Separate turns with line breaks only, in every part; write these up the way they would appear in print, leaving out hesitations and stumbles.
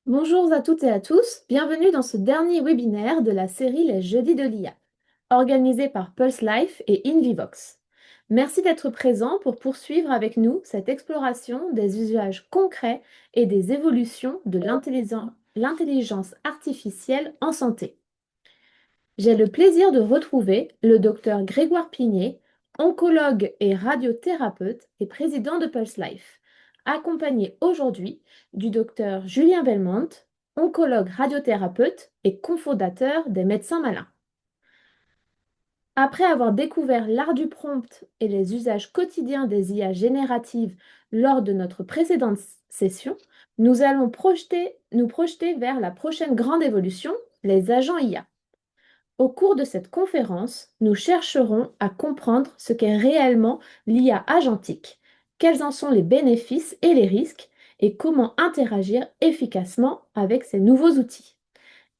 Bonjour à toutes et à tous, bienvenue dans ce dernier webinaire de la série Les Jeudis de l'IA, organisé par Pulse Life et Invivox. Merci d'être présent pour poursuivre avec nous cette exploration des usages concrets et des évolutions de l'intelligence artificielle en santé. J'ai le plaisir de retrouver le docteur Grégoire Pigné, oncologue et radiothérapeute et président de Pulse Life, accompagné aujourd'hui du docteur Julien Belmont, oncologue radiothérapeute et cofondateur des Médecins Malins. Après avoir découvert l'art du prompt et les usages quotidiens des IA génératives lors de notre précédente session, nous allons nous projeter vers la prochaine grande évolution, les agents IA. Au cours de cette conférence, nous chercherons à comprendre ce qu'est réellement l'IA agentique, quels en sont les bénéfices et les risques, et comment interagir efficacement avec ces nouveaux outils.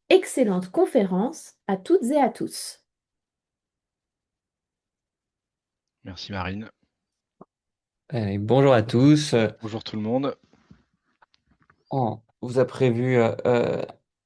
Excellente conférence à toutes et à tous.
Merci Marine.
Bonjour à tous.
Bonjour tout le monde.
On vous a prévu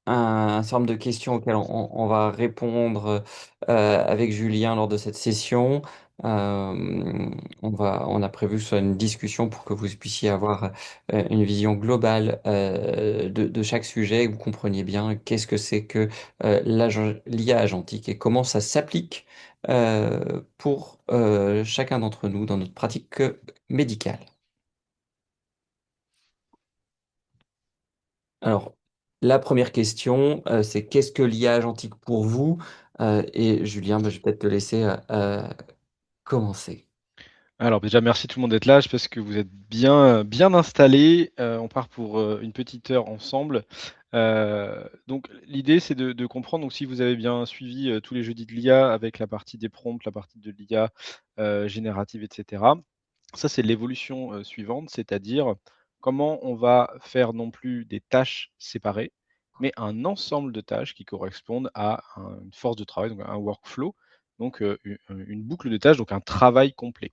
un certain nombre de questions auxquelles on va répondre avec Julien lors de cette session. On a prévu que ce soit une discussion pour que vous puissiez avoir une vision globale de chaque sujet et que vous compreniez bien qu'est-ce que c'est que l'IA agentique et comment ça s'applique pour chacun d'entre nous dans notre pratique médicale. Alors, la première question, c'est qu'est-ce que l'IA agentique pour vous? Et Julien, je vais peut-être te laisser commencer.
Alors déjà merci tout le monde d'être là, je pense que vous êtes bien installés. On part pour une petite heure ensemble. Donc l'idée c'est de comprendre, donc si vous avez bien suivi tous les jeudis de l'IA avec la partie des prompts, la partie de l'IA générative, etc. Ça c'est l'évolution suivante, c'est-à-dire comment on va faire non plus des tâches séparées, mais un ensemble de tâches qui correspondent à une force de travail, donc un workflow, donc une boucle de tâches, donc un travail complet.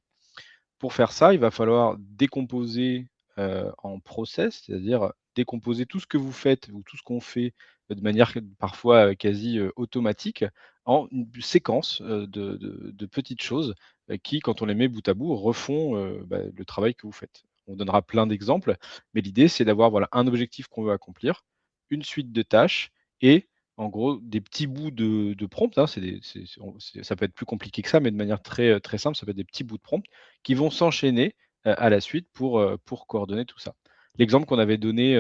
Pour faire ça, il va falloir décomposer en process, c'est-à-dire décomposer tout ce que vous faites ou tout ce qu'on fait de manière parfois quasi automatique en une séquence de petites choses qui, quand on les met bout à bout, refont le travail que vous faites. On donnera plein d'exemples, mais l'idée, c'est d'avoir voilà, un objectif qu'on veut accomplir, une suite de tâches et en gros des petits bouts de prompt. Hein, ça peut être plus compliqué que ça, mais de manière très simple, ça peut être des petits bouts de prompt qui vont s'enchaîner à la suite pour coordonner tout ça. L'exemple qu'on avait donné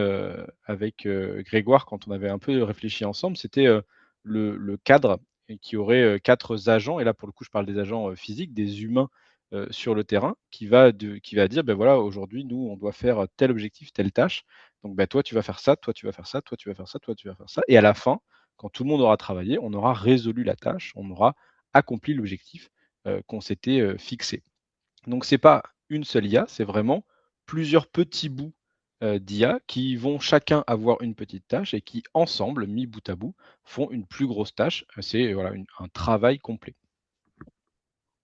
avec Grégoire quand on avait un peu réfléchi ensemble, c'était le cadre qui aurait 4 agents, et là pour le coup je parle des agents physiques, des humains sur le terrain, qui va dire, ben voilà, aujourd'hui nous on doit faire tel objectif, telle tâche, donc ben, toi tu vas faire ça, toi tu vas faire ça, toi tu vas faire ça, toi tu vas faire ça, et à la fin, quand tout le monde aura travaillé, on aura résolu la tâche, on aura accompli l'objectif qu'on s'était fixé. Donc c'est pas une seule IA, c'est vraiment plusieurs petits bouts d'IA qui vont chacun avoir une petite tâche et qui ensemble, mis bout à bout, font une plus grosse tâche. C'est voilà, un travail complet.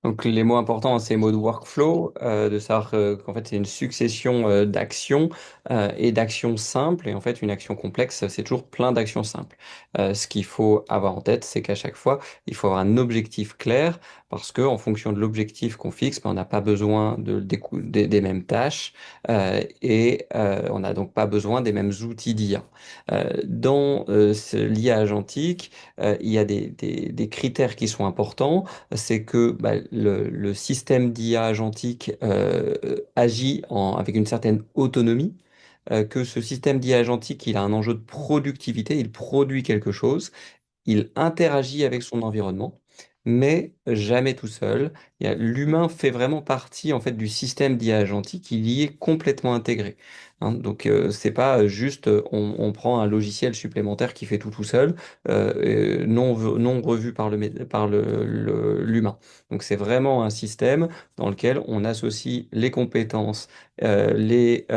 Donc les mots importants, c'est les mots de workflow, de savoir qu'en fait c'est une succession d'actions et d'actions simples. Et en fait, une action complexe, c'est toujours plein d'actions simples. Ce qu'il faut avoir en tête, c'est qu'à chaque fois, il faut avoir un objectif clair parce que en fonction de l'objectif qu'on fixe, ben, on n'a pas besoin des mêmes tâches on n'a donc pas besoin des mêmes outils d'IA. Dans l'IA agentique, il y a des critères qui sont importants, c'est que bah, le système d'IA agentique agit avec une certaine autonomie, que ce système d'IA agentique, il a un enjeu de productivité, il produit quelque chose, il interagit avec son environnement, mais jamais tout seul. L'humain fait vraiment partie en fait du système d'IA agentique, il y est complètement intégré. Hein. Donc c'est pas juste on prend un logiciel supplémentaire qui fait tout seul, non revu par l'humain. Donc c'est vraiment un système dans lequel on associe les compétences, les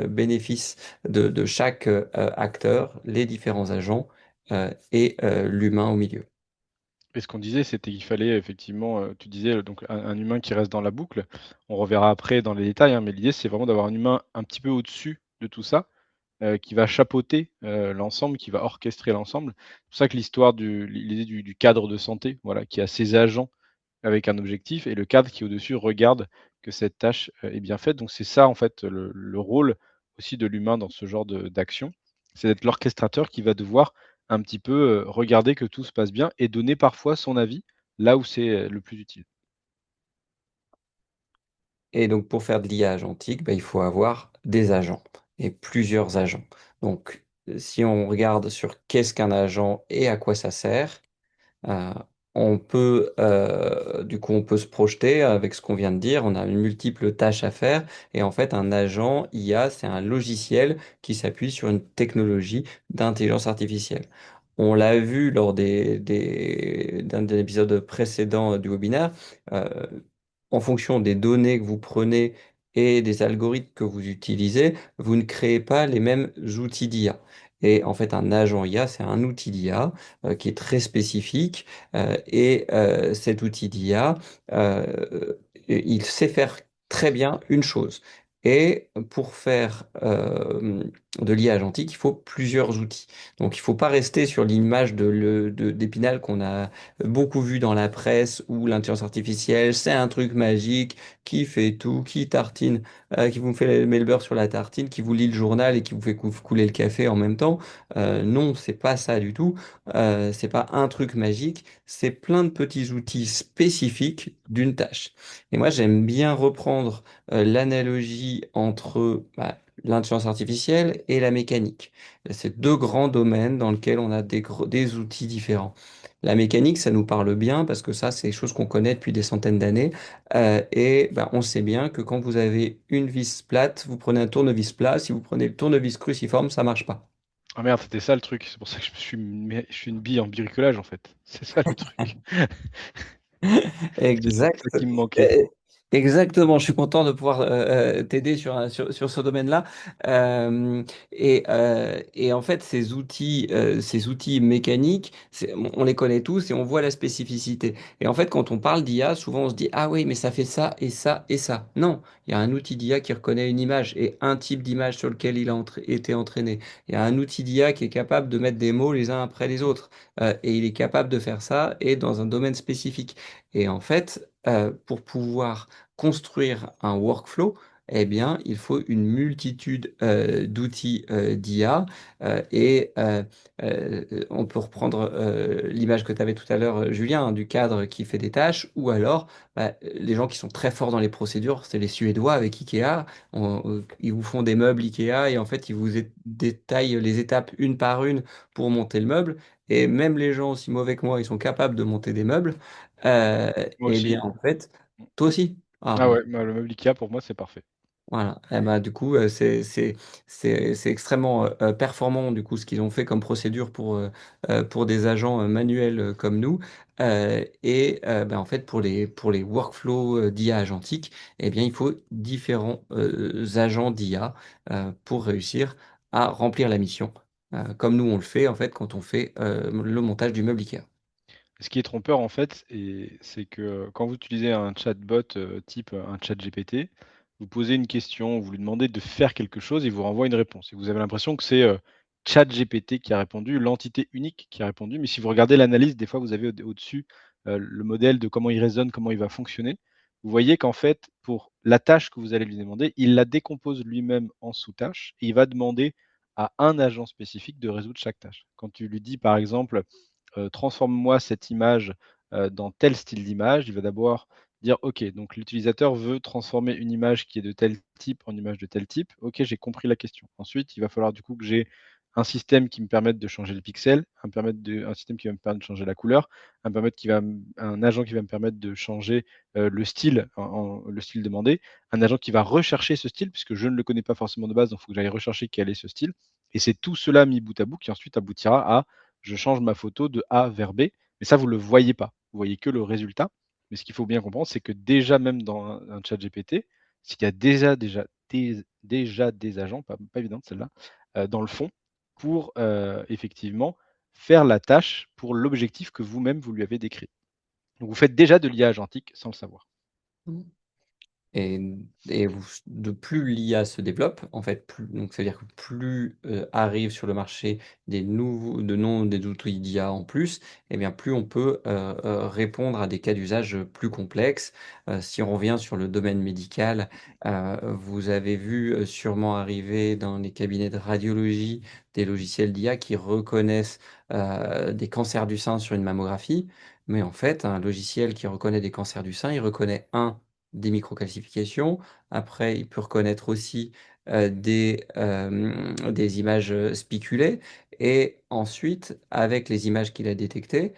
bénéfices de chaque acteur, les différents agents et l'humain au milieu.
Et ce qu'on disait, c'était qu'il fallait effectivement, tu disais donc un humain qui reste dans la boucle. On reverra après dans les détails, hein, mais l'idée c'est vraiment d'avoir un humain un petit peu au-dessus de tout ça, qui va chapeauter l'ensemble, qui va orchestrer l'ensemble. C'est pour ça que l'idée du cadre de santé, voilà, qui a ses agents avec un objectif et le cadre qui au-dessus regarde que cette tâche est bien faite. Donc c'est ça en fait le rôle aussi de l'humain dans ce genre d'action, c'est d'être l'orchestrateur qui va devoir un petit peu regarder que tout se passe bien et donner parfois son avis là où c'est le plus utile.
Et donc, pour faire de l'IA agentique, bah, il faut avoir des agents et plusieurs agents. Donc, si on regarde sur qu'est-ce qu'un agent et à quoi ça sert, euh, du coup, on peut se projeter avec ce qu'on vient de dire. On a une multiple tâches à faire. Et en fait, un agent IA, c'est un logiciel qui s'appuie sur une technologie d'intelligence artificielle. On l'a vu lors d'un des épisodes précédents du webinaire. euh, En fonction des données que vous prenez et des algorithmes que vous utilisez, vous ne créez pas les mêmes outils d'IA. Et en fait, un agent IA, c'est un outil d'IA qui est très spécifique. Cet outil d'IA, il sait faire très bien une chose. Et pour faire de l'IA agentique, il faut plusieurs outils. Donc, il ne faut pas rester sur l'image d'Épinal qu'on a beaucoup vu dans la presse où l'intelligence artificielle, c'est un truc magique qui fait tout, qui tartine, qui vous met le beurre sur la tartine, qui vous lit le journal et qui vous fait couler le café en même temps. Non, c'est pas ça du tout. C'est pas un truc magique, c'est plein de petits outils spécifiques d'une tâche. Et moi, j'aime bien reprendre l'analogie entre l'intelligence artificielle et la mécanique. C'est deux grands domaines dans lesquels on a des outils différents. La mécanique, ça nous parle bien parce que ça, c'est des choses qu'on connaît depuis des centaines d'années. On sait bien que quand vous avez une vis plate, vous prenez un tournevis plat. Si vous prenez le tournevis cruciforme, ça marche pas.
Ah merde, c'était ça le truc, c'est pour ça que je suis une bille en bricolage en fait. C'est ça le truc. C'est ça
Exact.
qui me manquait.
Euh, Exactement, je suis content de pouvoir t'aider sur ce domaine-là. Et en fait, ces outils mécaniques, on les connaît tous et on voit la spécificité. Et en fait, quand on parle d'IA, souvent on se dit, ah oui, mais ça fait ça et ça et ça. Non, il y a un outil d'IA qui reconnaît une image et un type d'image sur lequel il a été entraîné. Il y a un outil d'IA qui est capable de mettre des mots les uns après les autres. Et il est capable de faire ça et dans un domaine spécifique. Et en fait, pour pouvoir construire un workflow, eh bien, il faut une multitude d'outils d'IA. On peut reprendre l'image que tu avais tout à l'heure, Julien, hein, du cadre qui fait des tâches, ou alors les gens qui sont très forts dans les procédures, c'est les Suédois avec IKEA. Ils vous font des meubles IKEA et en fait, ils vous détaillent les étapes une par une pour monter le meuble. Et même les gens aussi mauvais que moi, ils sont capables de monter des meubles.
Moi
Eh
aussi.
bien, en fait, toi aussi. Ah
Ah
bon.
ouais, bah, le meuble Ikea pour moi c'est parfait.
Voilà. Eh ben, du coup, c'est extrêmement performant du coup ce qu'ils ont fait comme procédure pour des agents manuels comme nous. En fait, pour les workflows d'IA agentique, eh bien, il faut différents agents d'IA pour réussir à remplir la mission, comme nous on le fait en fait quand on fait le montage du meuble IKEA.
Ce qui est trompeur en fait, c'est que quand vous utilisez un chatbot type un chat GPT, vous posez une question, vous lui demandez de faire quelque chose, et il vous renvoie une réponse. Et vous avez l'impression que c'est ChatGPT qui a répondu, l'entité unique qui a répondu. Mais si vous regardez l'analyse, des fois vous avez au-dessus le modèle de comment il raisonne, comment il va fonctionner. Vous voyez qu'en fait, pour la tâche que vous allez lui demander, il la décompose lui-même en sous-tâches et il va demander à un agent spécifique de résoudre chaque tâche. Quand tu lui dis par exemple, transforme-moi cette image dans tel style d'image. Il va d'abord dire, OK, donc l'utilisateur veut transformer une image qui est de tel type en image de tel type. OK, j'ai compris la question. Ensuite, il va falloir du coup que j'ai un système qui me permette de changer le pixel, un système qui va me permettre de changer la couleur, un agent qui va me permettre de changer le style, le style demandé, un agent qui va rechercher ce style, puisque je ne le connais pas forcément de base, donc il faut que j'aille rechercher quel est ce style. Et c'est tout cela mis bout à bout qui ensuite aboutira à je change ma photo de A vers B, mais ça, vous ne le voyez pas. Vous voyez que le résultat. Mais ce qu'il faut bien comprendre, c'est que déjà, même dans un chat GPT, s'il y a déjà des agents, pas évidente celle-là, dans le fond, pour effectivement faire la tâche pour l'objectif que vous-même vous lui avez décrit. Donc vous faites déjà de l'IA agentique sans le savoir.
Et, de plus l'IA se développe, en fait, donc ça veut dire que plus arrivent sur le marché des outils d'IA en plus, et bien plus on peut répondre à des cas d'usage plus complexes. Si on revient sur le domaine médical, vous avez vu sûrement arriver dans les cabinets de radiologie des logiciels d'IA qui reconnaissent des cancers du sein sur une mammographie. Mais en fait, un logiciel qui reconnaît des cancers du sein, il reconnaît des microcalcifications. Après, il peut reconnaître aussi des images spiculées. Et ensuite, avec les images qu'il a détectées,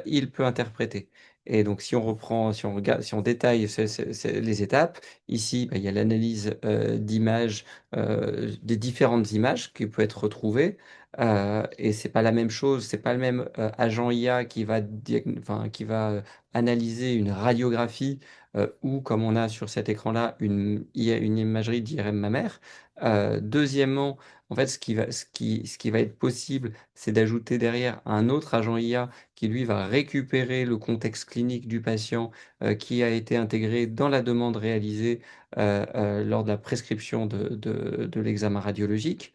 il peut interpréter. Et donc, si on reprend, si on regarde, si on détaille les étapes, ici, bah, il y a l'analyse d'images, des différentes images qui peut être retrouvées. Et c'est pas la même chose, c'est pas le même agent IA qui va analyser une radiographie ou comme on a sur cet écran-là une imagerie d'IRM mammaire. Deuxièmement, en fait, ce qui va être possible, c'est d'ajouter derrière un autre agent IA qui, lui, va récupérer le contexte clinique du patient qui a été intégré dans la demande réalisée lors de la prescription de l'examen radiologique.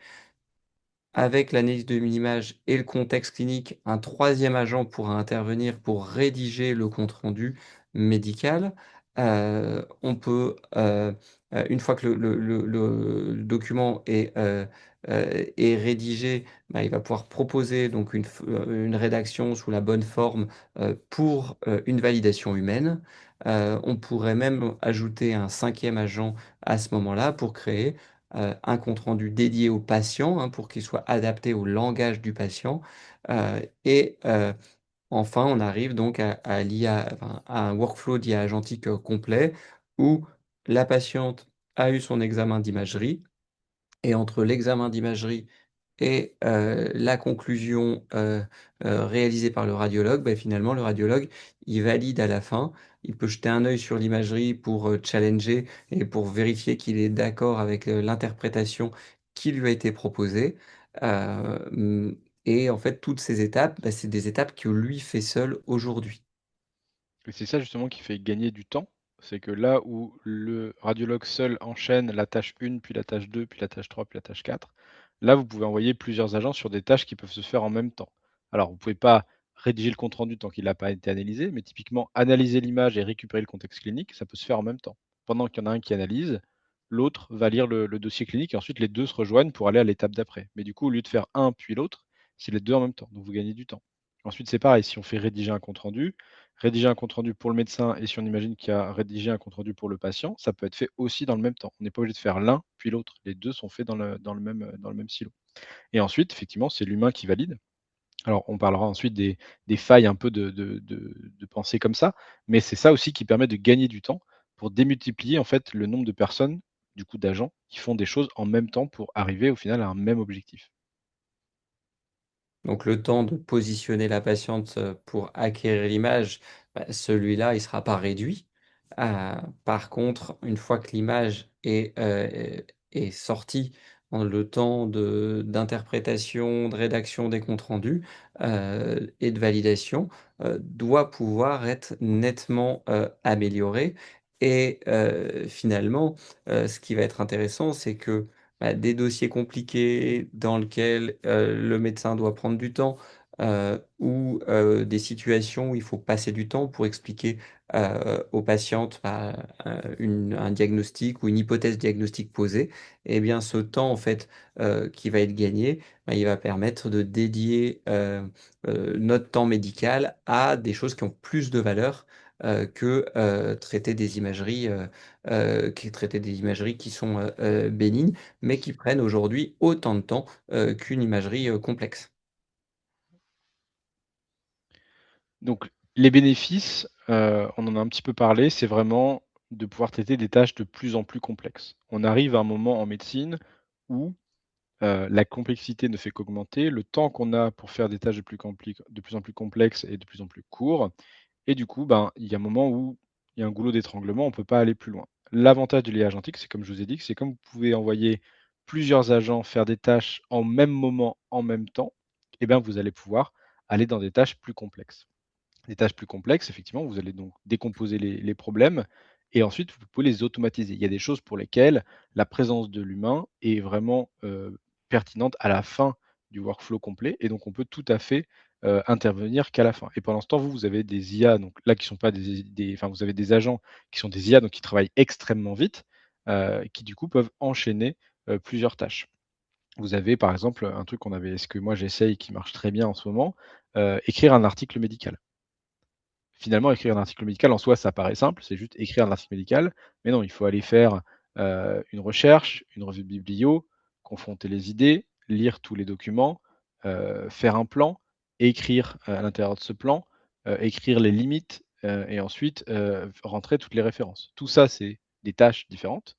Avec l'analyse de l'image et le contexte clinique, un troisième agent pourra intervenir pour rédiger le compte-rendu médical. On peut, une fois que le document est rédigé, bah, il va pouvoir proposer donc une rédaction sous la bonne forme pour une validation humaine. On pourrait même ajouter un cinquième agent à ce moment-là pour créer un compte-rendu dédié au patient, hein, pour qu'il soit adapté au langage du patient. Et enfin, on arrive donc à l'IA, enfin, à un workflow d'IA agentique complet où la patiente a eu son examen d'imagerie. Et entre l'examen d'imagerie et la conclusion réalisée par le radiologue, bah, finalement, le radiologue, il valide à la fin. Il peut jeter un œil sur l'imagerie pour challenger et pour vérifier qu'il est d'accord avec l'interprétation qui lui a été proposée. Et en fait, toutes ces étapes, bah, c'est des étapes que lui fait seul aujourd'hui.
Et c'est ça justement qui fait gagner du temps. C'est que là où le radiologue seul enchaîne la tâche 1, puis la tâche 2, puis la tâche 3, puis la tâche 4, là, vous pouvez envoyer plusieurs agents sur des tâches qui peuvent se faire en même temps. Alors, vous ne pouvez pas rédiger le compte-rendu tant qu'il n'a pas été analysé, mais typiquement, analyser l'image et récupérer le contexte clinique, ça peut se faire en même temps. Pendant qu'il y en a un qui analyse, l'autre va lire le dossier clinique et ensuite les deux se rejoignent pour aller à l'étape d'après. Mais du coup, au lieu de faire un puis l'autre, c'est les deux en même temps. Donc, vous gagnez du temps. Ensuite, c'est pareil, si on fait rédiger un compte rendu pour le médecin et si on imagine qu'il y a rédigé un compte rendu pour le patient, ça peut être fait aussi dans le même temps. On n'est pas obligé de faire l'un puis l'autre. Les 2 sont faits dans le même silo. Et ensuite, effectivement, c'est l'humain qui valide. Alors, on parlera ensuite des failles un peu de pensée comme ça, mais c'est ça aussi qui permet de gagner du temps pour démultiplier, en fait, le nombre de personnes, du coup, d'agents qui font des choses en même temps pour arriver au final à un même objectif.
Donc le temps de positionner la patiente pour acquérir l'image, bah, celui-là, il ne sera pas réduit. Par contre, une fois que l'image est sortie, le temps d'interprétation, de rédaction des comptes rendus et de validation doit pouvoir être nettement amélioré. Et finalement, ce qui va être intéressant, c'est que bah, des dossiers compliqués dans lesquels le médecin doit prendre du temps ou des situations où il faut passer du temps pour expliquer aux patientes bah, un diagnostic ou une hypothèse diagnostique posée, eh bien ce temps en fait qui va être gagné, bah, il va permettre de dédier notre temps médical à des choses qui ont plus de valeur que traiter des imageries qui sont bénignes mais qui prennent aujourd'hui autant de temps qu'une imagerie complexe.
Donc les bénéfices, on en a un petit peu parlé, c'est vraiment de pouvoir traiter des tâches de plus en plus complexes. On arrive à un moment en médecine où, la complexité ne fait qu'augmenter, le temps qu'on a pour faire des tâches de plus en plus complexes et de plus en plus court et du coup, ben, il y a un moment où il y a un goulot d'étranglement, on ne peut pas aller plus loin. L'avantage de l'IA agentique, c'est comme je vous ai dit, que c'est comme vous pouvez envoyer plusieurs agents faire des tâches en même moment, en même temps, et bien vous allez pouvoir aller dans des tâches plus complexes. Des tâches plus complexes, effectivement, vous allez donc décomposer les problèmes et ensuite vous pouvez les automatiser. Il y a des choses pour lesquelles la présence de l'humain est vraiment, pertinente à la fin du workflow complet et donc on peut tout à fait, intervenir qu'à la fin et pendant ce temps, vous avez des IA donc là qui sont pas des enfin vous avez des agents qui sont des IA donc qui travaillent extrêmement vite, qui du coup peuvent enchaîner, plusieurs tâches. Vous avez par exemple, un truc qu'on avait ce que moi j'essaye qui marche très bien en ce moment, écrire un article médical. Finalement, écrire un article médical en soi, ça paraît simple, c'est juste écrire un article médical, mais non, il faut aller faire, une recherche, une revue de biblio, confronter les idées, lire tous les documents, faire un plan, écrire, à l'intérieur de ce plan, écrire les limites, et ensuite, rentrer toutes les références. Tout ça, c'est des tâches différentes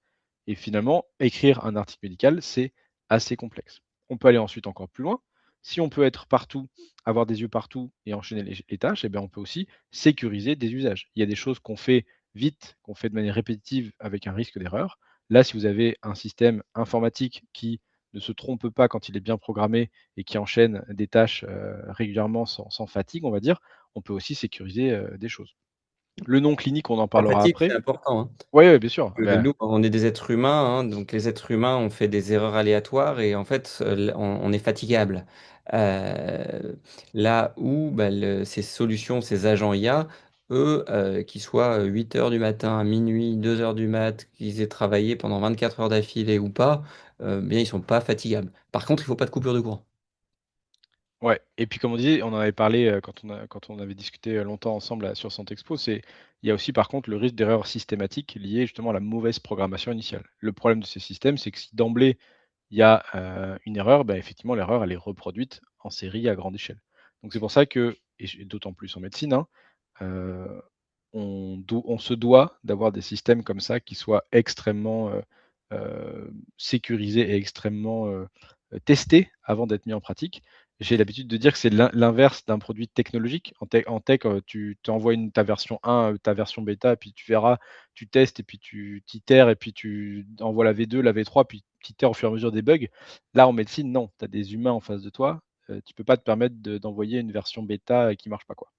et finalement, écrire un article médical, c'est assez complexe. On peut aller ensuite encore plus loin. Si on peut être partout, avoir des yeux partout et enchaîner les tâches, et bien, on peut aussi sécuriser des usages. Il y a des choses qu'on fait vite, qu'on fait de manière répétitive avec un risque d'erreur. Là, si vous avez un système informatique qui ne se trompe pas quand il est bien programmé et qui enchaîne des tâches régulièrement sans fatigue, on va dire, on peut aussi sécuriser des choses. Le non clinique, on en
La
parlera
fatigue, c'est
après.
important, hein.
Oui, ouais, bien sûr. Bah,
Nous, on est des êtres humains, hein, donc les êtres humains, on fait des erreurs aléatoires et en fait, on est fatigable. Euh, Là où bah, ces solutions, ces agents IA, eux, qu'ils soient 8 heures du matin à minuit, 2 heures du mat, qu'ils aient travaillé pendant 24 heures d'affilée ou pas, bien, ils sont pas fatigables. Par contre, il faut pas de coupure de courant.
ouais et puis comme on disait, on en avait parlé, quand on avait discuté, longtemps ensemble là sur Santexpo, il y a aussi par contre le risque d'erreur systématique lié justement à la mauvaise programmation initiale. Le problème de ces systèmes, c'est que si d'emblée il y a, une erreur, bah, effectivement l'erreur elle est reproduite en série à grande échelle. Donc c'est pour ça que d'autant plus en médecine, hein, heu, on se doit d'avoir des systèmes comme ça qui soient extrêmement, sécurisés et extrêmement, testés avant d'être mis en pratique. J'ai l'habitude de dire que c'est l'inverse d'un produit technologique. En tech, tu envoies ta version 1, ta version bêta, puis tu verras, tu testes et puis tu itères et puis tu envoies la V2, la V3, puis tu itères au fur et à mesure des bugs. Là, en médecine, non, tu as des humains en face de toi, tu peux pas te permettre d'envoyer une version bêta, qui marche pas, quoi.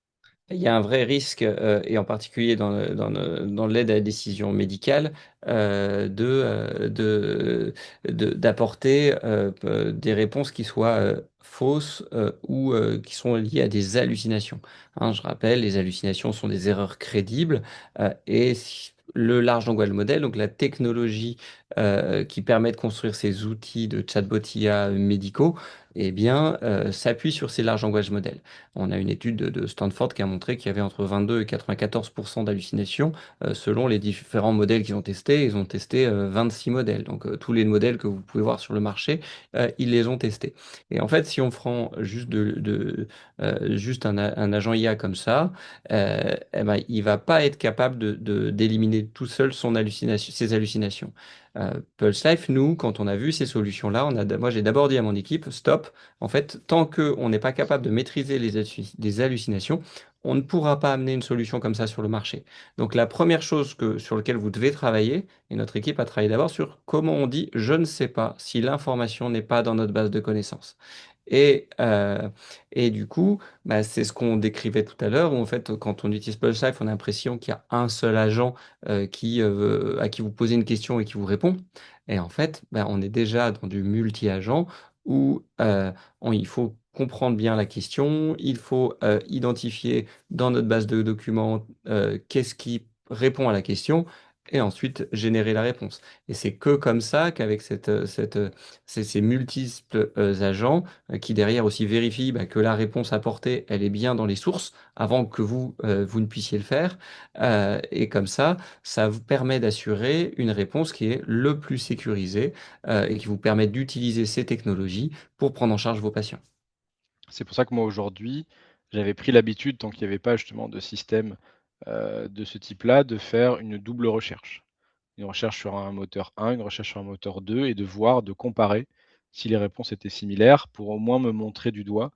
Il y a un vrai risque, et en particulier dans l'aide à la décision médicale, d'apporter des réponses qui soient fausses ou qui sont liées à des hallucinations. Hein, je rappelle, les hallucinations sont des erreurs crédibles le large language model, donc la technologie qui permet de construire ces outils de chatbot IA médicaux, eh bien, s'appuie sur ces larges language models. On a une étude de Stanford qui a montré qu'il y avait entre 22 et 94% d'hallucinations selon les différents modèles qu'ils ont testés. Ils ont testé 26 modèles. Donc tous les modèles que vous pouvez voir sur le marché, ils les ont testés. Et en fait, si on prend juste, juste un agent IA comme ça, eh ben, il va pas être capable d'éliminer tout seul ses hallucinations. Pulse Life, nous, quand on a vu ces solutions-là, moi j'ai d'abord dit à mon équipe, stop, en fait, tant qu'on n'est pas capable de maîtriser les hallucinations, on ne pourra pas amener une solution comme ça sur le marché. Donc la première chose sur laquelle vous devez travailler, et notre équipe a travaillé d'abord sur comment on dit je ne sais pas si l'information n'est pas dans notre base de connaissances. Et, euh, et du coup, bah, c'est ce qu'on décrivait tout à l'heure, où en fait, quand on utilise Pulse Life, on a l'impression qu'il y a un seul agent à qui vous posez une question et qui vous répond. Et en fait, bah, on est déjà dans du multi-agent où il faut comprendre bien la question, il faut identifier dans notre base de documents qu'est-ce qui répond à la question et ensuite générer la réponse. Et c'est que comme ça qu'avec ces multiples agents qui derrière aussi vérifient bah, que la réponse apportée, elle est bien dans les sources avant que vous ne puissiez le faire. Et comme ça vous permet d'assurer une réponse qui est le plus sécurisée et qui vous permet d'utiliser ces technologies pour prendre en charge vos patients.
C'est pour ça que moi aujourd'hui, j'avais pris l'habitude, tant qu'il n'y avait pas justement de système, de ce type-là, de faire une double recherche. Une recherche sur un moteur 1, une recherche sur un moteur 2 et de voir, de comparer si les réponses étaient similaires pour au moins me montrer du doigt,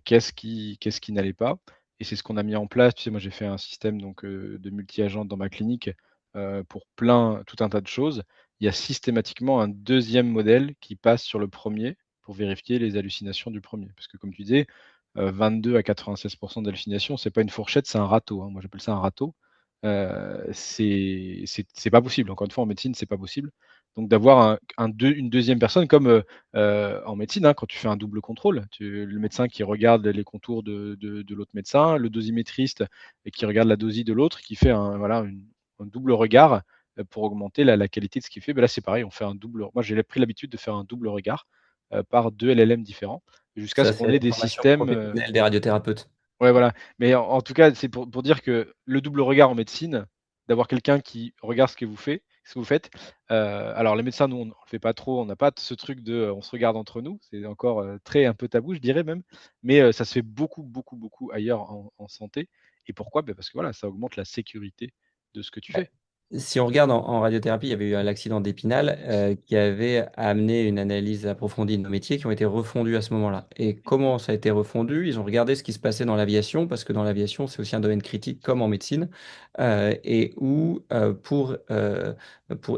qu'est-ce qui n'allait pas et c'est ce qu'on a mis en place. Tu sais, moi j'ai fait un système donc, de multi-agents dans ma clinique, pour tout un tas de choses. Il y a systématiquement un deuxième modèle qui passe sur le premier pour vérifier les hallucinations du premier. Parce que comme tu disais, 22 à 96 d'hallucinations, c'est pas une fourchette, c'est un râteau, hein. Moi j'appelle ça un râteau. c'est pas possible. Encore une fois, en médecine, c'est pas possible. Donc d'avoir une deuxième personne comme en médecine, hein, quand tu fais un double contrôle, le médecin qui regarde les contours de l'autre médecin, le dosimétriste qui regarde la dosie de l'autre, qui fait voilà, un double regard pour augmenter la qualité de ce qu'il fait. Ben là, c'est pareil, on fait un double. Moi, j'ai pris l'habitude de faire un double regard par deux LLM différents, jusqu'à ce
Ça, c'est
qu'on ait
la
des
formation
systèmes.
professionnelle des radiothérapeutes.
Ouais, voilà. Mais en tout cas, c'est pour dire que le double regard en médecine, d'avoir quelqu'un qui regarde ce que vous faites, alors les médecins, nous, on ne le fait pas trop, on n'a pas ce truc de, on se regarde entre nous, c'est encore, très un peu tabou, je dirais même, mais ça se fait beaucoup, beaucoup, beaucoup ailleurs en santé et pourquoi? Beh, parce que voilà, ça augmente la sécurité de ce que tu
Bah,
fais.
si on regarde en radiothérapie, il y avait eu l'accident d'Épinal qui avait amené une analyse approfondie de nos métiers qui ont été refondus à ce moment-là. Et comment ça a été refondu? Ils ont regardé ce qui se passait dans l'aviation, parce que dans l'aviation, c'est aussi un domaine critique comme en médecine, et où pour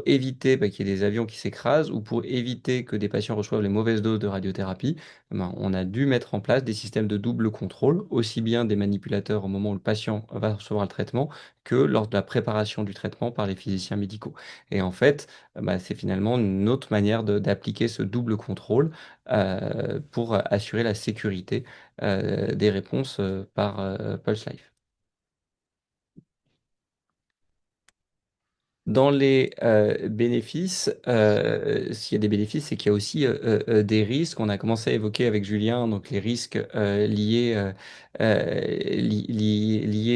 éviter qu'il y ait des avions qui s'écrasent ou pour éviter que des patients reçoivent les mauvaises doses de radiothérapie, on a dû mettre en place des systèmes de double contrôle, aussi bien des manipulateurs au moment où le patient va recevoir le traitement, que lors de la préparation du traitement par les physiciens médicaux. Et en fait, c'est finalement une autre manière d'appliquer ce double contrôle pour assurer la sécurité des réponses par Pulse Life. Dans les bénéfices, s'il y a des bénéfices, c'est qu'il y a aussi des risques. On a commencé à évoquer avec Julien donc les risques liés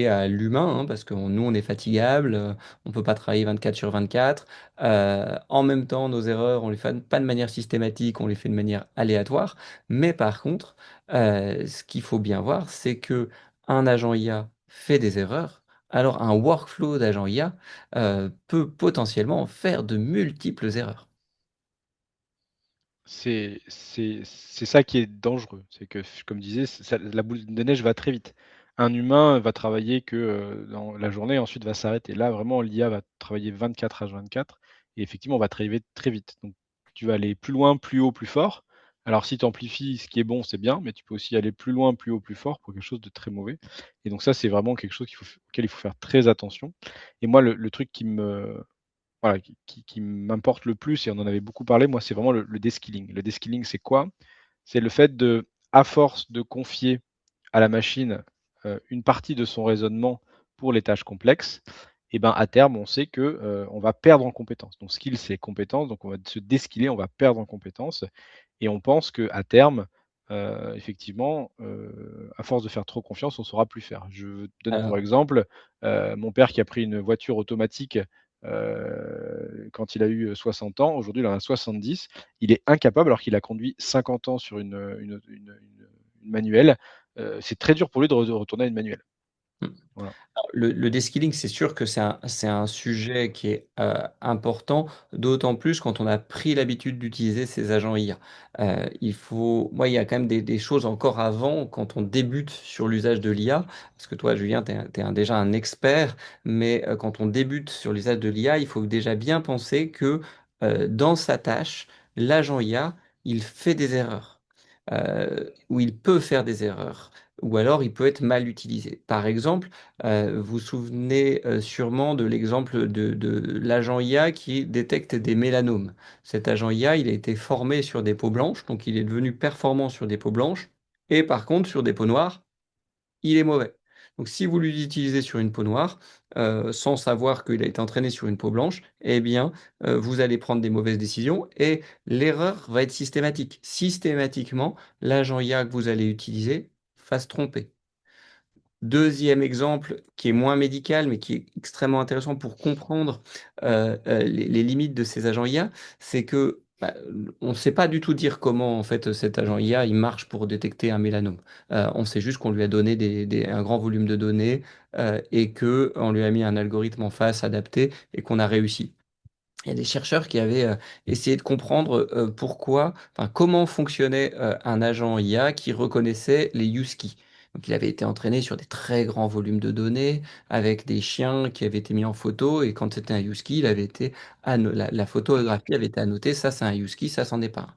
à l'humain, hein, parce que nous, on est fatigable, on ne peut pas travailler 24 sur 24. En même temps, nos erreurs, on les fait pas de manière systématique, on les fait de manière aléatoire. Mais par contre, ce qu'il faut bien voir, c'est que un agent IA fait des erreurs, alors un workflow d'agent IA peut potentiellement faire de multiples erreurs.
C'est ça qui est dangereux. C'est que, comme je disais, la boule de neige va très vite. Un humain va travailler que dans la journée, ensuite va s'arrêter. Là, vraiment, l'IA va travailler 24 h 24 et effectivement, on va travailler très vite. Donc, tu vas aller plus loin, plus haut, plus fort. Alors, si tu amplifies ce qui est bon, c'est bien, mais tu peux aussi aller plus loin, plus haut, plus fort pour quelque chose de très mauvais. Et donc, ça, c'est vraiment quelque chose auquel il faut faire très attention. Et moi, le truc qui me, voilà, qui m'importe le plus et on en avait beaucoup parlé, moi, c'est vraiment le deskilling. Le deskilling, c'est quoi? C'est le fait de, à force de confier à la machine, une partie de son raisonnement pour les tâches complexes et ben, à terme, on sait que, on va perdre en compétences. Donc skill, c'est compétence, donc on va se deskiller, on va perdre en compétences et on pense qu'à terme, effectivement, à force de faire trop confiance, on ne saura plus faire. Je donne pour
Alors,
exemple, mon père qui a pris une voiture automatique quand il a eu 60 ans, aujourd'hui il en a 70. Il est incapable, alors qu'il a conduit 50 ans sur une manuelle. C'est très dur pour lui de retourner à une manuelle.
hmm.
Voilà.
Alors, le deskilling, c'est sûr que c'est un sujet qui est important, d'autant plus quand on a pris l'habitude d'utiliser ces agents IA. Moi, il y a quand même des choses encore avant, quand on débute sur l'usage de l'IA, parce que toi, Julien, tu es, déjà un expert, mais quand on débute sur l'usage de l'IA, il faut déjà bien penser que dans sa tâche, l'agent IA, il fait des erreurs, ou il peut faire des erreurs, ou alors il peut être mal utilisé. Par exemple, vous vous souvenez sûrement de l'exemple de l'agent IA qui détecte des mélanomes. Cet agent IA, il a été formé sur des peaux blanches, donc il est devenu performant sur des peaux blanches, et par contre, sur des peaux noires, il est mauvais. Donc si vous l'utilisez sur une peau noire, sans savoir qu'il a été entraîné sur une peau blanche, eh bien, vous allez prendre des mauvaises décisions et l'erreur va être systématique. Systématiquement, l'agent IA que vous allez utiliser va se tromper. Deuxième exemple, qui est moins médical, mais qui est extrêmement intéressant pour comprendre les limites de ces agents IA, c'est que on ne sait pas du tout dire comment en fait cet agent IA il marche pour détecter un mélanome. On sait juste qu'on lui a donné un grand volume de données et que on lui a mis un algorithme en face adapté et qu'on a réussi. Il y a des chercheurs qui avaient essayé de comprendre comment fonctionnait un agent IA qui reconnaissait les use keys. Donc, il avait été entraîné sur des très grands volumes de données avec des chiens qui avaient été mis en photo et quand c'était un use key, la photographie avait été annotée, ça c'est un use key, ça c'en est pas un.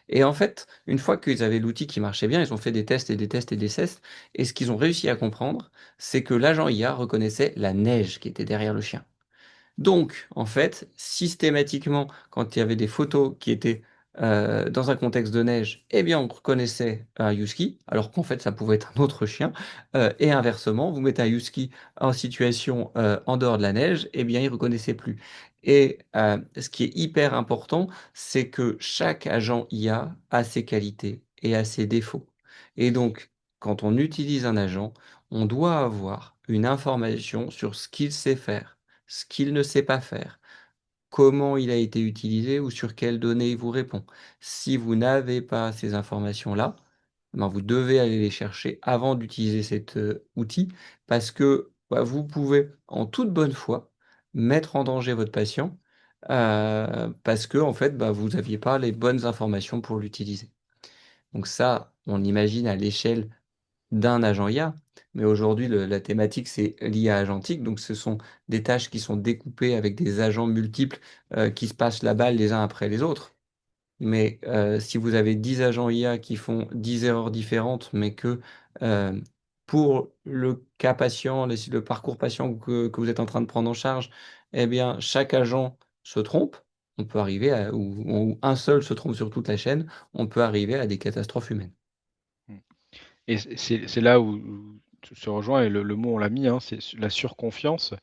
Et en fait, une fois qu'ils avaient l'outil qui marchait bien, ils ont fait des tests et des tests et des tests. Et ce qu'ils ont réussi à comprendre, c'est que l'agent IA reconnaissait la neige qui était derrière le chien. Donc, en fait, systématiquement, quand il y avait des photos qui étaient dans un contexte de neige, eh bien, on reconnaissait un husky, alors qu'en fait, ça pouvait être un autre chien. Et inversement, vous mettez un husky en situation en dehors de la neige, eh bien, il ne reconnaissait plus. Et ce qui est hyper important, c'est que chaque agent IA a ses qualités et a ses défauts. Et donc, quand on utilise un agent, on doit avoir une information sur ce qu'il sait faire, ce qu'il ne sait pas faire, comment il a été utilisé ou sur quelles données il vous répond. Si vous n'avez pas ces informations-là, ben vous devez aller les chercher avant d'utiliser cet outil parce que vous pouvez, en toute bonne foi, mettre en danger votre patient parce que en fait, vous n'aviez pas les bonnes informations pour l'utiliser. Donc ça, on imagine à l'échelle d'un agent IA. Mais aujourd'hui, la thématique, c'est l'IA agentique. Donc, ce sont des tâches qui sont découpées avec des agents multiples qui se passent la balle les uns après les autres. Mais si vous avez 10 agents IA qui font 10 erreurs différentes, mais que euh, pour le cas patient, le parcours patient que vous êtes en train de prendre en charge, eh bien, chaque agent se trompe, on peut arriver ou un seul se trompe sur toute la chaîne, on peut arriver à des catastrophes humaines.
Mmh. Et c'est là où tu se rejoins et le mot on l'a mis, hein, c'est la surconfiance.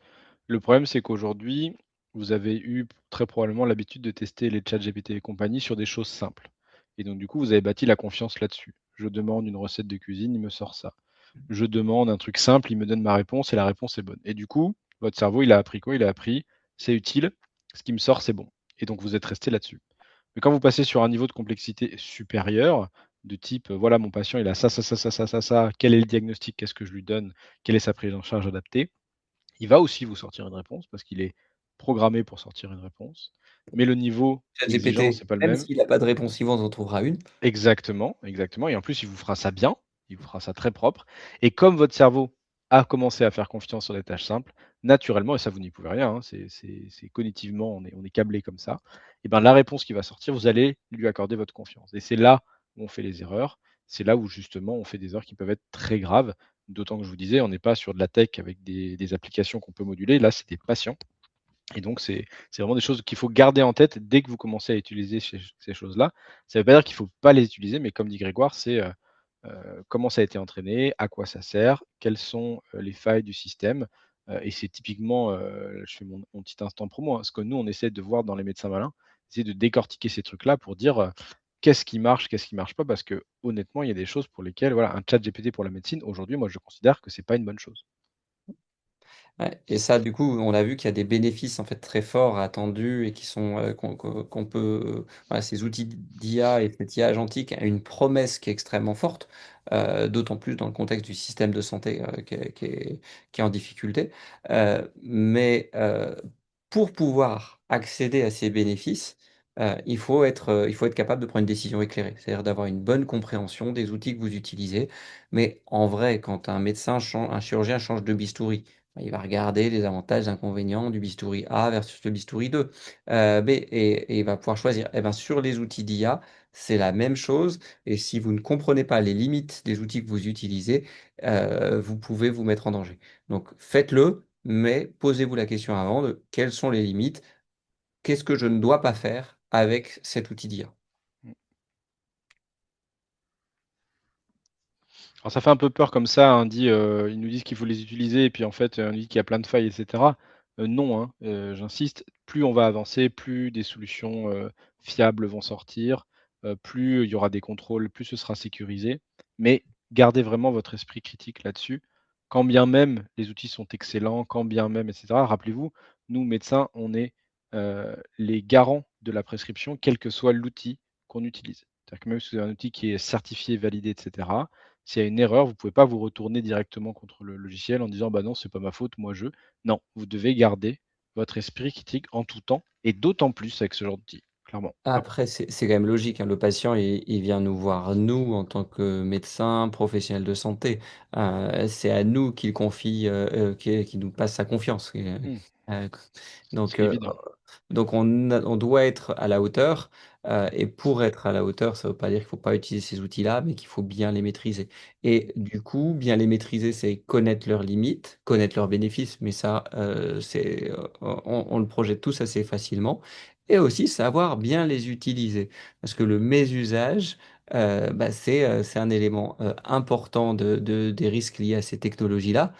Le problème, c'est qu'aujourd'hui, vous avez eu très probablement l'habitude de tester les ChatGPT et compagnie sur des choses simples. Et donc, du coup, vous avez bâti la confiance là-dessus. Je demande une recette de cuisine, il me sort ça. Je demande un truc simple, il me donne ma réponse et la réponse est bonne. Et du coup, votre cerveau, il a appris quoi? Il a appris, c'est utile, ce qui me sort, c'est bon. Et donc, vous êtes resté là-dessus. Mais quand vous passez sur un niveau de complexité supérieur, de type, voilà, mon patient, il a ça, ça, ça, ça, ça, ça, ça, quel est le diagnostic, qu'est-ce que je lui donne, quelle est sa prise en charge adaptée, il va aussi vous sortir une réponse parce qu'il est programmé pour sortir une réponse, mais le niveau d'exigence
ChatGPT,
n'est pas le
même
même.
s'il n'a pas de réponse, il vous en trouvera une.
Exactement, exactement et en plus, il vous fera ça bien, il vous fera ça très propre et comme votre cerveau a commencé à faire confiance sur des tâches simples, naturellement et ça vous n'y pouvez rien, hein, c'est cognitivement, on est câblé comme ça et ben, la réponse qui va sortir, vous allez lui accorder votre confiance et c'est là où on fait les erreurs. C'est là où justement on fait des erreurs qui peuvent être très graves, d'autant que je vous disais, on n'est pas sur de la tech avec des applications qu'on peut moduler. Là, c'est des patients et donc c'est vraiment des choses qu'il faut garder en tête dès que vous commencez à utiliser ces choses-là. Ça ne veut pas dire qu'il ne faut pas les utiliser, mais comme dit Grégoire, c'est, comment ça a été entraîné, à quoi ça sert, quelles sont, les failles du système, et c'est typiquement, je fais mon petit instant promo, hein, ce que nous on essaie de voir dans les médecins malins, c'est de décortiquer ces trucs-là pour dire, qu'est-ce qui marche pas? Parce que honnêtement, il y a des choses pour lesquelles, voilà, un chat GPT pour la médecine, aujourd'hui, moi je considère que c'est pas une bonne chose.
Ouais, et ça, du coup, on a vu qu'il y a des bénéfices en fait très forts attendus et qui sont qu'on peut voilà, ces outils d'IA et cette IA agentique a une promesse qui est extrêmement forte, d'autant plus dans le contexte du système de santé qui est en difficulté. Mais pour pouvoir accéder à ces bénéfices, il faut être capable de prendre une décision éclairée, c'est-à-dire d'avoir une bonne compréhension des outils que vous utilisez. Mais en vrai, quand un médecin, un chirurgien change de bistouri, il va regarder les avantages, inconvénients du bistouri A versus le bistouri 2, B, et il va pouvoir choisir. Et ben, sur les outils d'IA, c'est la même chose. Et si vous ne comprenez pas les limites des outils que vous utilisez, vous pouvez vous mettre en danger. Donc faites-le, mais posez-vous la question avant de quelles sont les limites, qu'est-ce que je ne dois pas faire avec cet outil d'IA.
Alors ça fait un peu peur comme ça, hein, dit, ils nous disent qu'il faut les utiliser et puis en fait, on nous dit qu'il y a plein de failles et cetera. Non, hein, j'insiste, plus on va avancer, plus des solutions, fiables vont sortir, plus il y aura des contrôles, plus ce sera sécurisé. Mais gardez vraiment votre esprit critique là-dessus. Quand bien même les outils sont excellents, quand bien même et cetera, rappelez-vous, nous médecins, on est, les garants de la prescription, quel que soit l'outil qu'on utilise. C'est-à-dire que même si vous avez un outil qui est certifié, validé et cetera, s'il y a une erreur, vous ne pouvez pas vous retourner directement contre le logiciel en disant: «Bah, non, c'est pas ma faute, moi je». Non, vous devez garder votre esprit critique en tout temps et d'autant plus avec ce genre d'outil, clairement.
Après, c'est quand même logique, hein. Le patient, il vient nous voir, nous, en tant que médecin, professionnel de santé. C'est à nous qu'il confie, qu'il nous passe sa confiance.
Mmh,
Euh,
c'est
donc,
évident.
on doit être à la hauteur. Et pour être à la hauteur, ça ne veut pas dire qu'il ne faut pas utiliser ces outils-là, mais qu'il faut bien les maîtriser. Et du coup, bien les maîtriser, c'est connaître leurs limites, connaître leurs bénéfices, mais ça, on le projette tous assez facilement. Et aussi savoir bien les utiliser. Parce que le mésusage, c'est un élément important des risques liés à ces technologies-là.